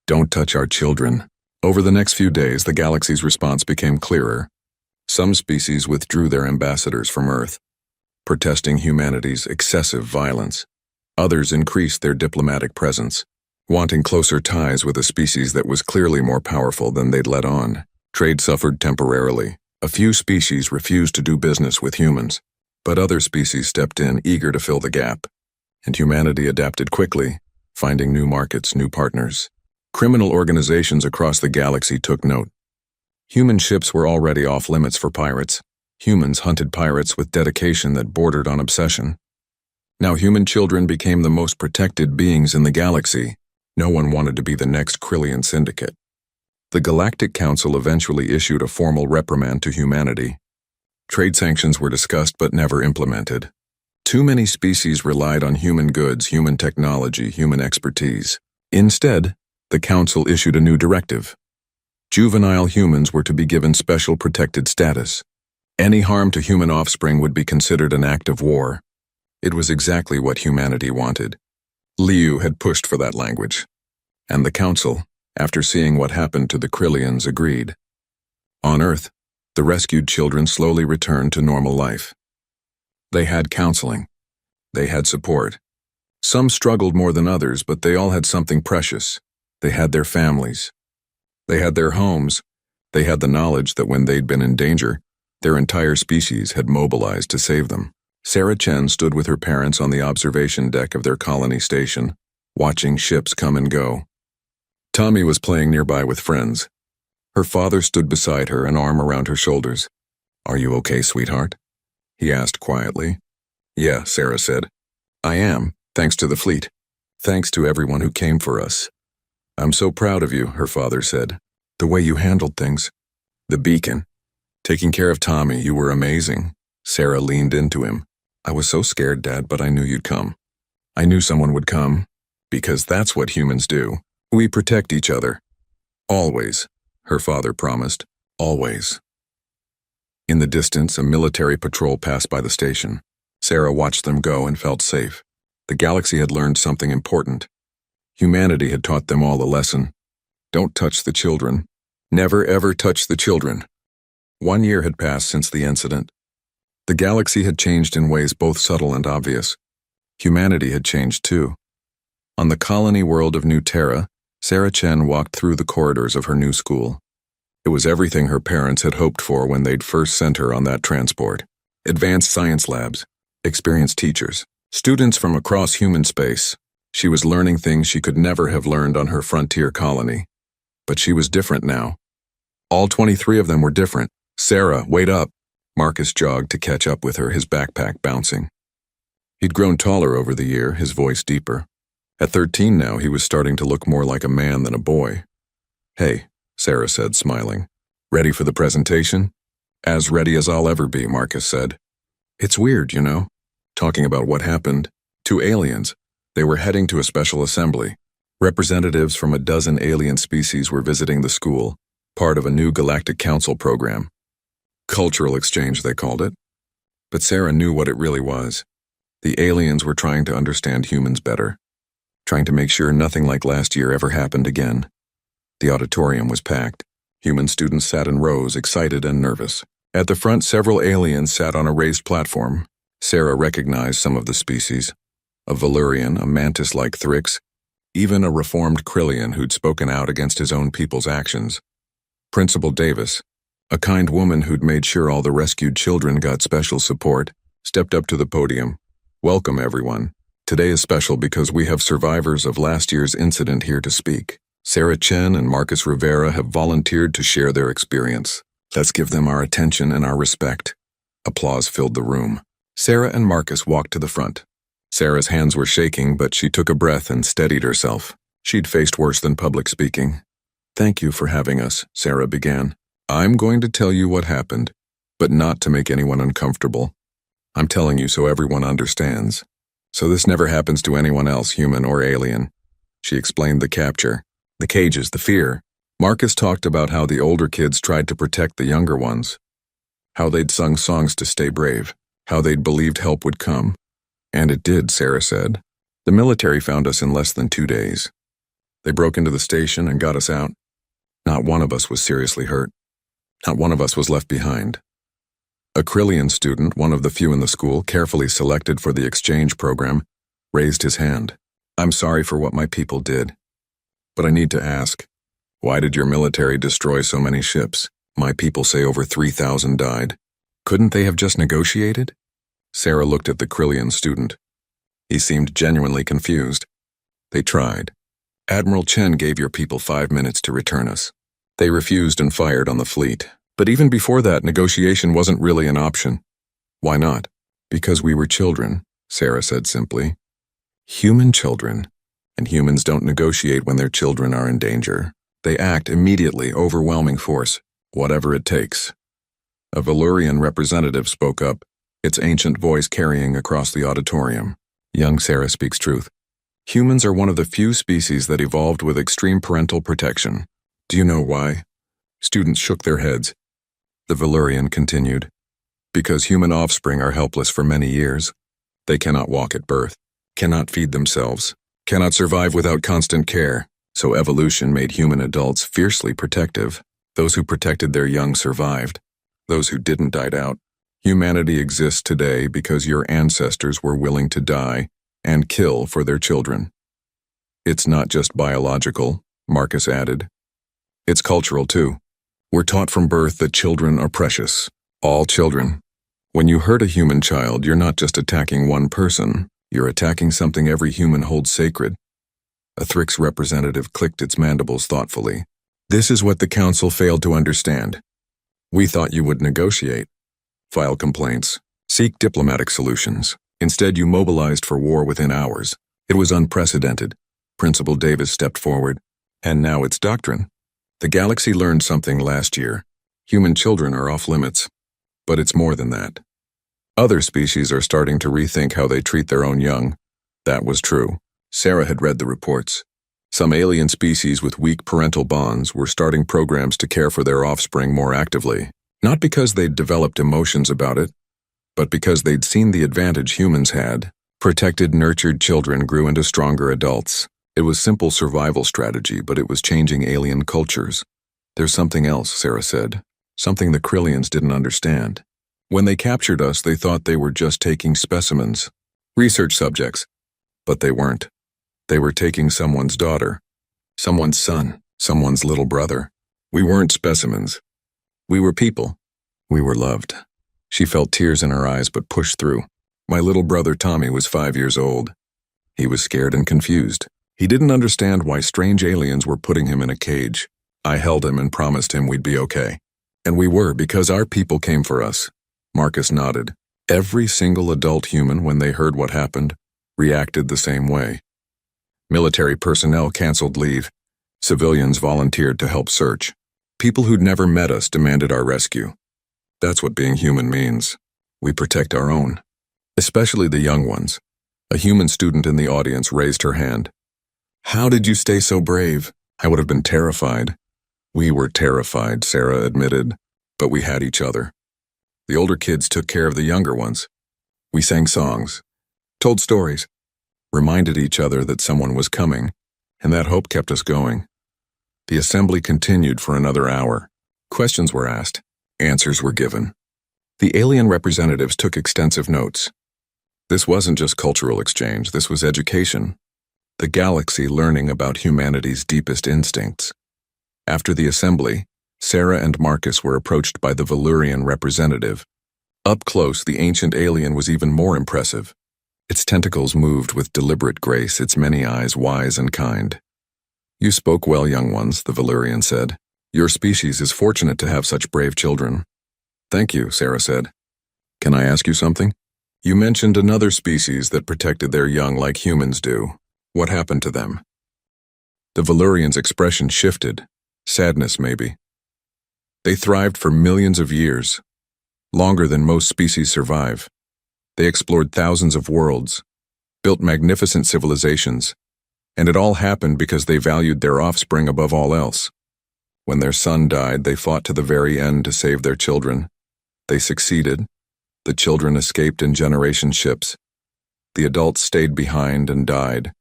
Don't touch our children. Over the next few days, the galaxy's response became clearer. Some species withdrew their ambassadors from Earth. protesting humanity's excessive violence. Others increased their diplomatic presence, wanting closer ties with a species that was clearly more powerful than they'd let on. Trade suffered temporarily. A few species refused to do business with humans, but other species stepped in, eager to fill the gap. And humanity adapted quickly, finding new markets, new partners. Criminal organizations across the galaxy took note. Human ships were already off limits for pirates. Humans hunted pirates with dedication that bordered on obsession. Now human children became the most protected beings in the galaxy. No one wanted to be the next Krillian syndicate. The Galactic Council eventually issued a formal reprimand to humanity. Trade sanctions were discussed but never implemented. Too many species relied on human goods, human technology, human expertise. Instead, the Council issued a new directive. Juvenile humans were to be given special protected status. Any harm to human offspring would be considered an act of war. It was exactly what humanity wanted. Liu had pushed for that language. And the Council, after seeing what happened to the Krillians, agreed. On Earth, the rescued children slowly returned to normal life. They had counseling. They had support. Some struggled more than others, but they all had something precious. They had their families. They had their homes. They had the knowledge that when they'd been in danger, their entire species had mobilized to save them. Sarah Chen stood with her parents on the observation deck of their colony station, watching ships come and go. Tommy was playing nearby with friends. Her father stood beside her, an arm around her shoulders. "Are you okay, sweetheart?" he asked quietly. "Yeah," Sarah said. "I am, thanks to the fleet. Thanks to everyone who came for us." "I'm so proud of you," her father said. "The way you handled things. The beacon. Taking care of Tommy, you were amazing." Sarah leaned into him. "I was so scared, Dad, but I knew you'd come. I knew someone would come. Because that's what humans do. We protect each other. Always," her father promised. Always. In the distance, a military patrol passed by the station. Sarah watched them go and felt safe. The galaxy had learned something important. Humanity had taught them all a lesson. Don't touch the children. Never ever touch the children. 1 year had passed since the incident. The galaxy had changed in ways both subtle and obvious. Humanity had changed too. On the colony world of New Terra, Sarah Chen walked through the corridors of her new school. It was everything her parents had hoped for when they'd first sent her on that transport. Advanced science labs, experienced teachers, students from across human space. She was learning things she could never have learned on her frontier colony. But she was different now. All 23 of them were different. "Sarah, wait up." Marcus jogged to catch up with her, his backpack bouncing. He'd grown taller over the year, his voice deeper. At 13 now, he was starting to look more like a man than a boy. "Hey," Sarah said, smiling. "Ready for the presentation?" "As ready as I'll ever be," Marcus said. "It's weird, you know, talking about what happened. 2 aliens. They were heading to a special assembly. Representatives from a dozen alien species were visiting the school, part of a new Galactic Council program. Cultural exchange, they called it. But Sarah knew what it really was. The aliens were trying to understand humans better, trying to make sure nothing like last year ever happened again. The auditorium was packed. Human students sat in rows, excited and nervous. At the front, several aliens sat on a raised platform. Sarah recognized some of the species. A Valurian, a mantis-like Thrix, even a reformed Krillian who'd spoken out against his own people's actions. Principal Davis, a kind woman who'd made sure all the rescued children got special support, stepped up to the podium. "Welcome, everyone. Today is special because we have survivors of last year's incident here to speak. Sarah Chen and Marcus Rivera have volunteered to share their experience. Let's give them our attention and our respect." Applause filled the room. Sarah and Marcus walked to the front. Sarah's hands were shaking, but she took a breath and steadied herself. She'd faced worse than public speaking. "Thank you for having us," Sarah began. "I'm going to tell you what happened, but not to make anyone uncomfortable. I'm telling you so everyone understands. So this never happens to anyone else, human or alien." She explained the capture, the cages, the fear. Marcus talked about how the older kids tried to protect the younger ones, how they'd sung songs to stay brave, how they'd believed help would come. And it did, Sarah said. The military found us in less than 2 days. They broke into the station and got us out. Not one of us was seriously hurt. Not one of us was left behind. A Krillian student, one of the few in the school, carefully selected for the exchange program, raised his hand. I'm sorry for what my people did. But I need to ask, why did your military destroy so many ships? My people say over 3,000 died. Couldn't they have just negotiated? Sarah looked at the Krillian student. He seemed genuinely confused. They tried. Admiral Chen gave your people 5 minutes to return us. They refused and fired on the fleet. But even before that, negotiation wasn't really an option. Why not? Because we were children, Sarah said simply. Human children. And humans don't negotiate when their children are in danger. They act immediately, overwhelming force, whatever it takes. A Valyrian representative spoke up, its ancient voice carrying across the auditorium. Young Sarah speaks truth. Humans are one of the few species that evolved with extreme parental protection. Do you know why? Students shook their heads. The Valyrian continued. Because human offspring are helpless for many years. They cannot walk at birth, cannot feed themselves, cannot survive without constant care. So evolution made human adults fiercely protective. Those who protected their young survived. Those who didn't died out. Humanity exists today because your ancestors were willing to die and kill for their children. It's not just biological, Marcus added. It's cultural too. We're taught from birth that children are precious. All children. When you hurt a human child, you're not just attacking one person. You're attacking something every human holds sacred. A Thrix representative clicked its mandibles thoughtfully. This is what the council failed to understand. We thought you would negotiate, file complaints, seek diplomatic solutions. Instead, you mobilized for war within hours. It was unprecedented. Principal Davis stepped forward. And now it's doctrine. The galaxy learned something last year. Human children are off limits. But it's more than that. Other species are starting to rethink how they treat their own young. That was true. Sarah had read the reports. Some alien species with weak parental bonds were starting programs to care for their offspring more actively. Not because they'd developed emotions about it, but because they'd seen the advantage humans had. Protected, nurtured children grew into stronger adults. It was simple survival strategy, but it was changing alien cultures. There's something else, Sarah said. Something the Krillians didn't understand. When they captured us, they thought they were just taking specimens, research subjects. But they weren't. They were taking someone's daughter, someone's son, someone's little brother. We weren't specimens. We were people. We were loved. She felt tears in her eyes but pushed through. My little brother Tommy was 5 years old. He was scared and confused. He didn't understand why strange aliens were putting him in a cage. I held him and promised him we'd be okay. And we were, because our people came for us. Marcus nodded. Every single adult human, when they heard what happened, reacted the same way. Military personnel canceled leave. Civilians volunteered to help search. People who'd never met us demanded our rescue. That's what being human means. We protect our own. Especially the young ones. A human student in the audience raised her hand. How did you stay so brave? I would have been terrified. We were terrified, Sarah admitted, but we had each other. The older kids took care of the younger ones. We sang songs, told stories, reminded each other that someone was coming, and that hope kept us going. The assembly continued for another hour. Questions were asked, answers were given. The alien representatives took extensive notes. This wasn't just cultural exchange, this was education. The galaxy learning about humanity's deepest instincts. After the assembly, Sarah and Marcus were approached by the Valyrian representative. Up close, the ancient alien was even more impressive. Its tentacles moved with deliberate grace, its many eyes wise and kind. You spoke well, young ones, the Valyrian said. Your species is fortunate to have such brave children. Thank you, Sarah said. Can I ask you something? You mentioned another species that protected their young like humans do. What happened to them? The Valyrian's expression shifted. Sadness, maybe. They thrived for millions of years, longer than most species survive. They explored thousands of worlds, built magnificent civilizations, and it all happened because they valued their offspring above all else. When their son died, they fought to the very end to save their children. They succeeded. The children escaped in generation ships. The adults stayed behind and died,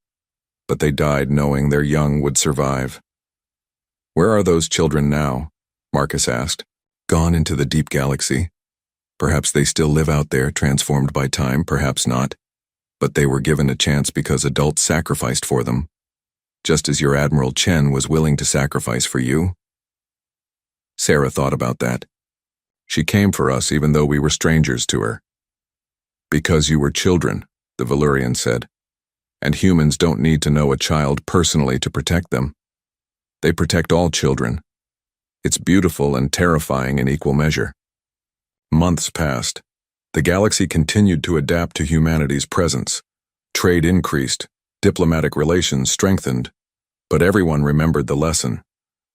but they died knowing their young would survive. Where are those children now? Marcus asked. Gone into the deep galaxy. Perhaps they still live out there, transformed by time, perhaps not. But they were given a chance because adults sacrificed for them, just as your Admiral Chen was willing to sacrifice for you. Sarah thought about that. She came for us even though we were strangers to her. Because you were children, the Valyrian said. And humans don't need to know a child personally to protect them. They protect all children. It's beautiful and terrifying in equal measure. Months passed. The galaxy continued to adapt to humanity's presence. Trade increased, diplomatic relations strengthened, but everyone remembered the lesson.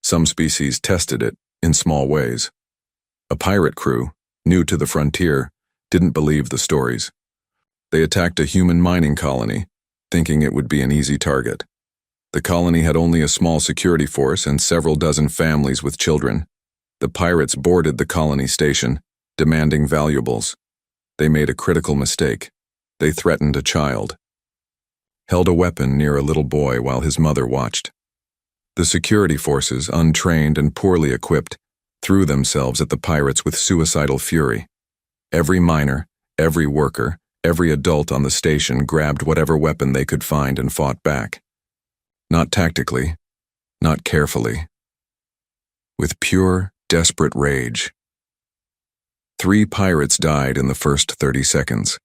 Some species tested it, in small ways. A pirate crew, new to the frontier, didn't believe the stories. They attacked a human mining colony, thinking it would be an easy target. The colony had only a small security force and several dozen families with children. The pirates boarded the colony station, demanding valuables. They made a critical mistake. They threatened a child. Held a weapon near a little boy while his mother watched. The security forces, untrained and poorly equipped, threw themselves at the pirates with suicidal fury. Every miner, every worker, every adult on the station grabbed whatever weapon they could find and fought back. Not tactically, not carefully. With pure, desperate rage. 3 pirates died in the first 30 seconds.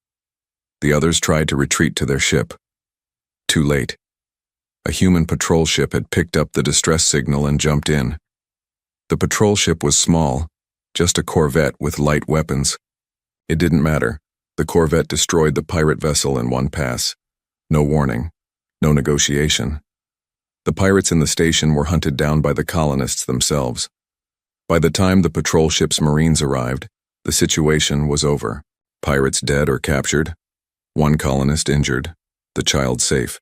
The others tried to retreat to their ship. Too late. A human patrol ship had picked up the distress signal and jumped in. The patrol ship was small, just a corvette with light weapons. It didn't matter. The corvette destroyed the pirate vessel in one pass. No warning. No negotiation. The pirates in the station were hunted down by the colonists themselves. By the time the patrol ship's marines arrived, the situation was over. Pirates dead or captured, 1 colonist injured, the child safe.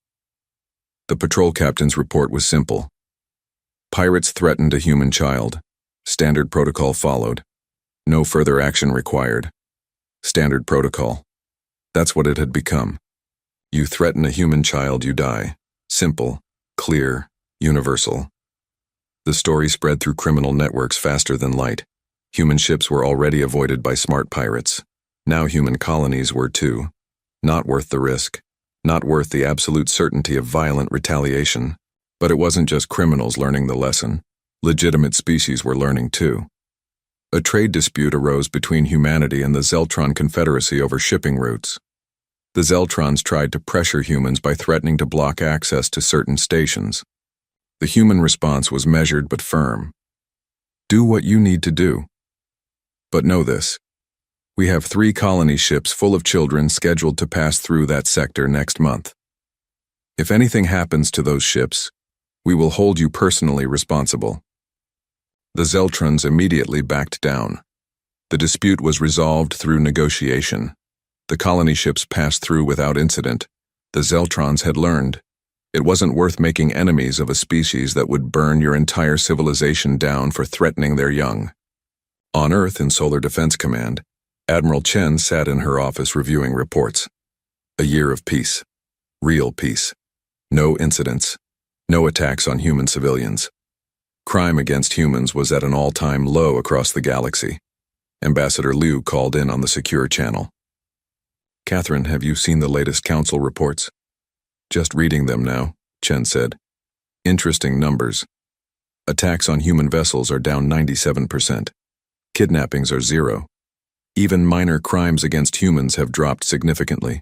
The patrol captain's report was simple. Pirates threatened a human child. Standard protocol followed. No further action required. Standard protocol. That's what it had become. You threaten a human child, you die. Simple, clear, universal. The story spread through criminal networks faster than light. Human ships were already avoided by smart pirates. Now human colonies were too. Not worth the risk. Not worth the absolute certainty of violent retaliation. But it wasn't just criminals learning the lesson. Legitimate species were learning too. A trade dispute arose between humanity and the Zeltron Confederacy over shipping routes. The Zeltrons tried to pressure humans by threatening to block access to certain stations. The human response was measured but firm. Do what you need to do. But know this. We have 3 colony ships full of children scheduled to pass through that sector next month. If anything happens to those ships, we will hold you personally responsible. The Zeltrons immediately backed down. The dispute was resolved through negotiation. The colony ships passed through without incident. The Zeltrons had learned. It wasn't worth making enemies of a species that would burn your entire civilization down for threatening their young. On Earth in Solar Defense Command, Admiral Chen sat in her office reviewing reports. A year of peace. Real peace. No incidents. No attacks on human civilians. Crime against humans was at an all-time low across the galaxy. Ambassador Liu called in on the secure channel. Catherine, have you seen the latest council reports? Just reading them now, Chen said. Interesting numbers. Attacks on human vessels are down 97%. Kidnappings are 0. Even minor crimes against humans have dropped significantly.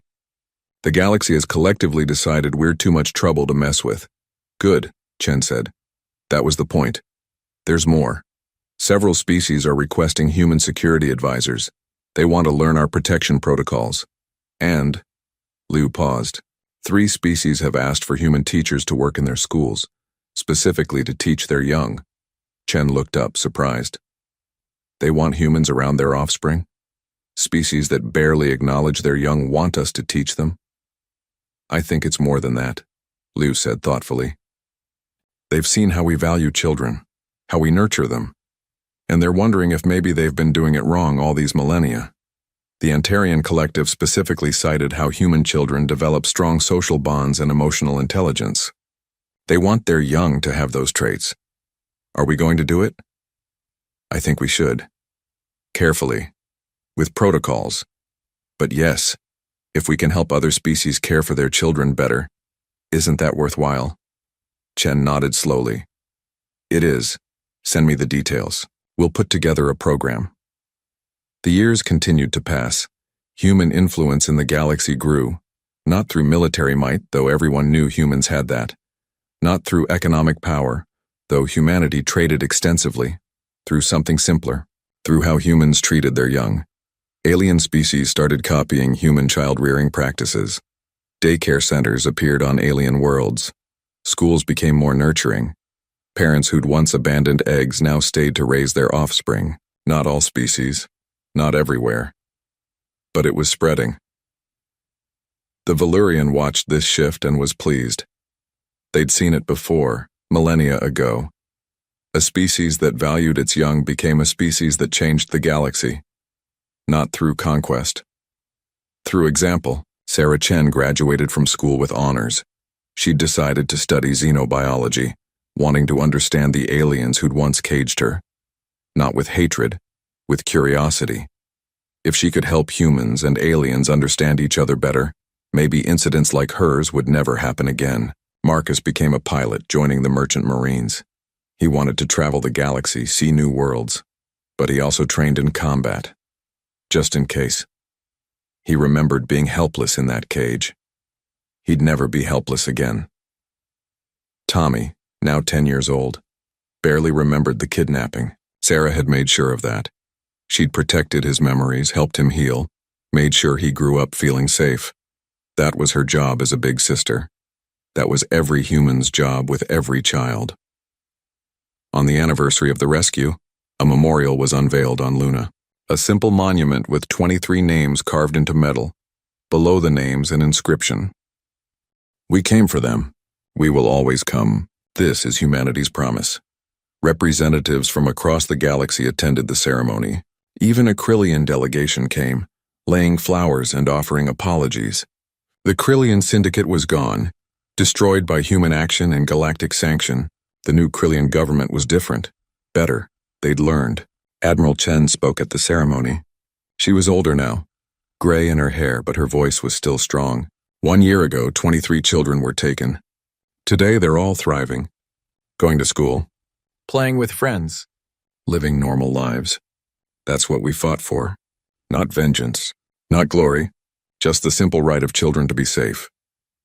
The galaxy has collectively decided we're too much trouble to mess with. Good, Chen said. That was the point. There's more. Several species are requesting human security advisors. They want to learn our protection protocols. And, Liu paused, 3 species have asked for human teachers to work in their schools, specifically to teach their young. Chen looked up, surprised. They want humans around their offspring? Species that barely acknowledge their young want us to teach them? I think it's more than that, Liu said thoughtfully. They've seen how we value children, how we nurture them, and they're wondering if maybe they've been doing it wrong all these millennia. The Antarian Collective specifically cited how human children develop strong social bonds and emotional intelligence. They want their young to have those traits. Are we going to do it? I think we should. Carefully. with protocols. But yes, if we can help other species care for their children better, isn't that worthwhile? Chen nodded slowly. It is. Send me the details. We'll put together a program. The years continued to pass. Human influence in the galaxy grew, not through military might, though everyone knew humans had that. Not through economic power, though humanity traded extensively. Through something simpler, through how humans treated their young. Alien species started copying human child-rearing practices. Daycare centers appeared on alien worlds. Schools became more nurturing. Parents who'd once abandoned eggs now stayed to raise their offspring. Not all species, not everywhere. But it was spreading. The Valurian watched this shift and was pleased. They'd seen it before, millennia ago. A species that valued its young became a species that changed the galaxy. Not through conquest. Through example. Sarah Chen graduated from school with honors. She'd decided to study xenobiology, wanting to understand the aliens who'd once caged her. Not with hatred, with curiosity. If she could help humans and aliens understand each other better, maybe incidents like hers would never happen again. Marcus became a pilot, joining the Merchant Marines. He wanted to travel the galaxy, see new worlds, but he also trained in combat. Just in case. He remembered being helpless in that cage. He'd never be helpless again. Tommy, now 10 years old, barely remembered the kidnapping. Sarah had made sure of that. She'd protected his memories, helped him heal, made sure he grew up feeling safe. That was her job as a big sister. That was every human's job with every child. On the anniversary of the rescue, a memorial was unveiled on Luna. A simple monument with 23 names carved into metal. Below the names, an inscription. We came for them. We will always come. This is humanity's promise. Representatives from across the galaxy attended the ceremony. Even a Krillian delegation came, laying flowers and offering apologies. The Krillian syndicate was gone, destroyed by human action and galactic sanction. The new Krillian government was different, better. They'd learned. Admiral Chen spoke at the ceremony. She was older now, gray in her hair, but her voice was still strong. 1 year ago, 23 children were taken. Today, they're all thriving. Going to school. Playing with friends. Living normal lives. That's what we fought for. Not vengeance. Not glory. Just the simple right of children to be safe.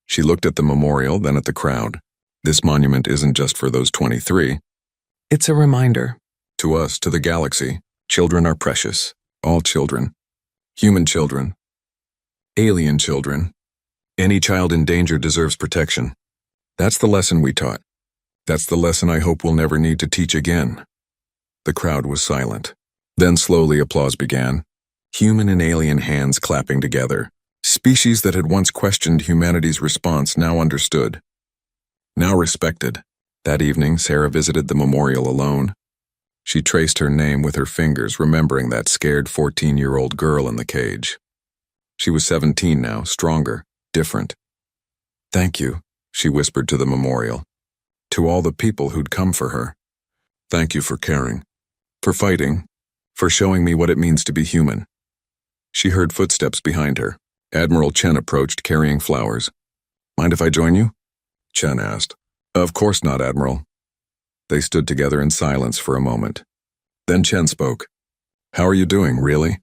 She looked at the memorial, then at the crowd. This monument isn't just for those 23. It's a reminder. To us, to the galaxy, children are precious. All children. Human children. Alien children. Any child in danger deserves protection. That's the lesson we taught. That's the lesson I hope we'll never need to teach again. The crowd was silent. Then slowly applause began. Human and alien hands clapping together. Species that had once questioned humanity's response now understood. Now respected. That evening, Sarah visited the memorial alone. She traced her name with her fingers, remembering that scared 14-year-old girl in the cage. She was 17 now, stronger, different. Thank you, she whispered to the memorial. To all the people who'd come for her. Thank you for caring. For fighting. For showing me what it means to be human. She heard footsteps behind her. Admiral Chen approached, carrying flowers. Mind if I join you? Chen asked. Of course not, Admiral. They stood together in silence for a moment. Then Chen spoke. How are you doing, really?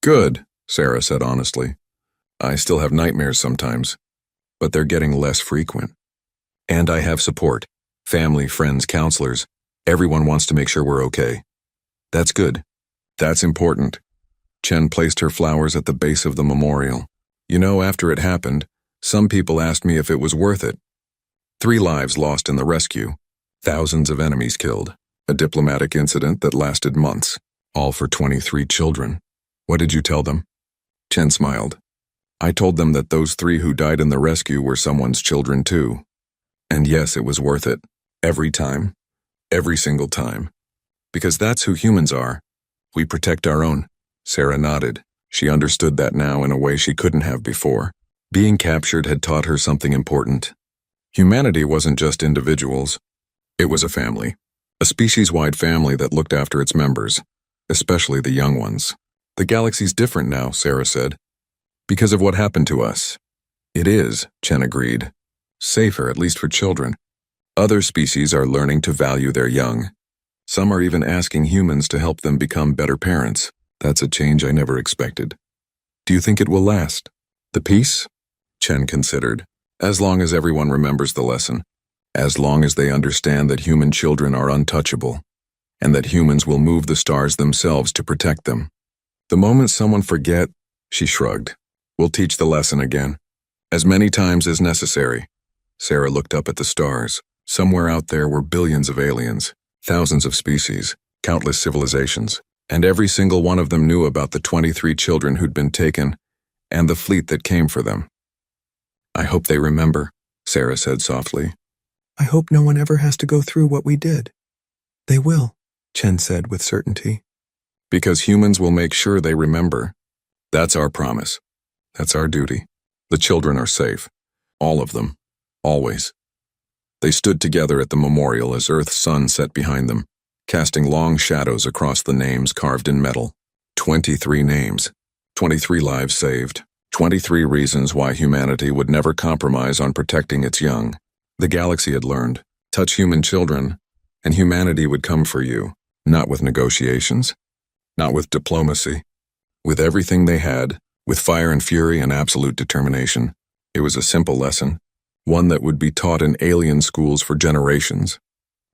Good, Sarah said honestly. I still have nightmares sometimes, but they're getting less frequent. And I have support. Family, friends, counselors. Everyone wants to make sure we're okay. That's good. That's important. Chen placed her flowers at the base of the memorial. You know, after it happened, some people asked me if it was worth it. 3 lives lost in the rescue. Thousands of enemies killed. A diplomatic incident that lasted months. All for 23 children. What did you tell them? Chen smiled. I told them that those 3 who died in the rescue were someone's children too. And yes, it was worth it. Every time. Every single time. Because that's who humans are. We protect our own. Sarah nodded. She understood that now in a way she couldn't have before. Being captured had taught her something important. Humanity wasn't just individuals. It was a family. A species-wide family that looked after its members, especially the young ones. The galaxy's different now, Sarah said. Because of what happened to us. It is, Chen agreed. Safer, at least for children. Other species are learning to value their young. Some are even asking humans to help them become better parents. That's a change I never expected. Do you think it will last? The peace? Chen considered. As long as everyone remembers the lesson. As long as they understand that human children are untouchable. And that humans will move the stars themselves to protect them. The moment someone forget, she shrugged. We'll teach the lesson again. As many times as necessary. Sarah looked up at the stars. Somewhere out there were billions of aliens, thousands of species, countless civilizations, and every single one of them knew about the 23 children who'd been taken, and the fleet that came for them. I hope they remember, Sarah said softly. I hope no one ever has to go through what we did. They will, Chen said with certainty. Because humans will make sure they remember. That's our promise. That's our duty. The children are safe. All of them. Always. They stood together at the memorial as Earth's sun set behind them, casting long shadows across the names carved in metal. 23 names. 23 lives saved. 23 reasons why humanity would never compromise on protecting its young. The galaxy had learned. Touch human children, and humanity would come for you. Not with negotiations. Not with diplomacy. With everything they had. With fire and fury and absolute determination. It was a simple lesson. One that would be taught in alien schools for generations.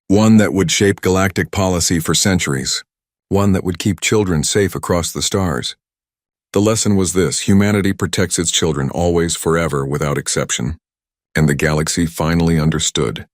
One that would shape galactic policy for centuries. One that would keep children safe across the stars. The lesson was this: humanity protects its children always, forever, without exception. And the galaxy finally understood.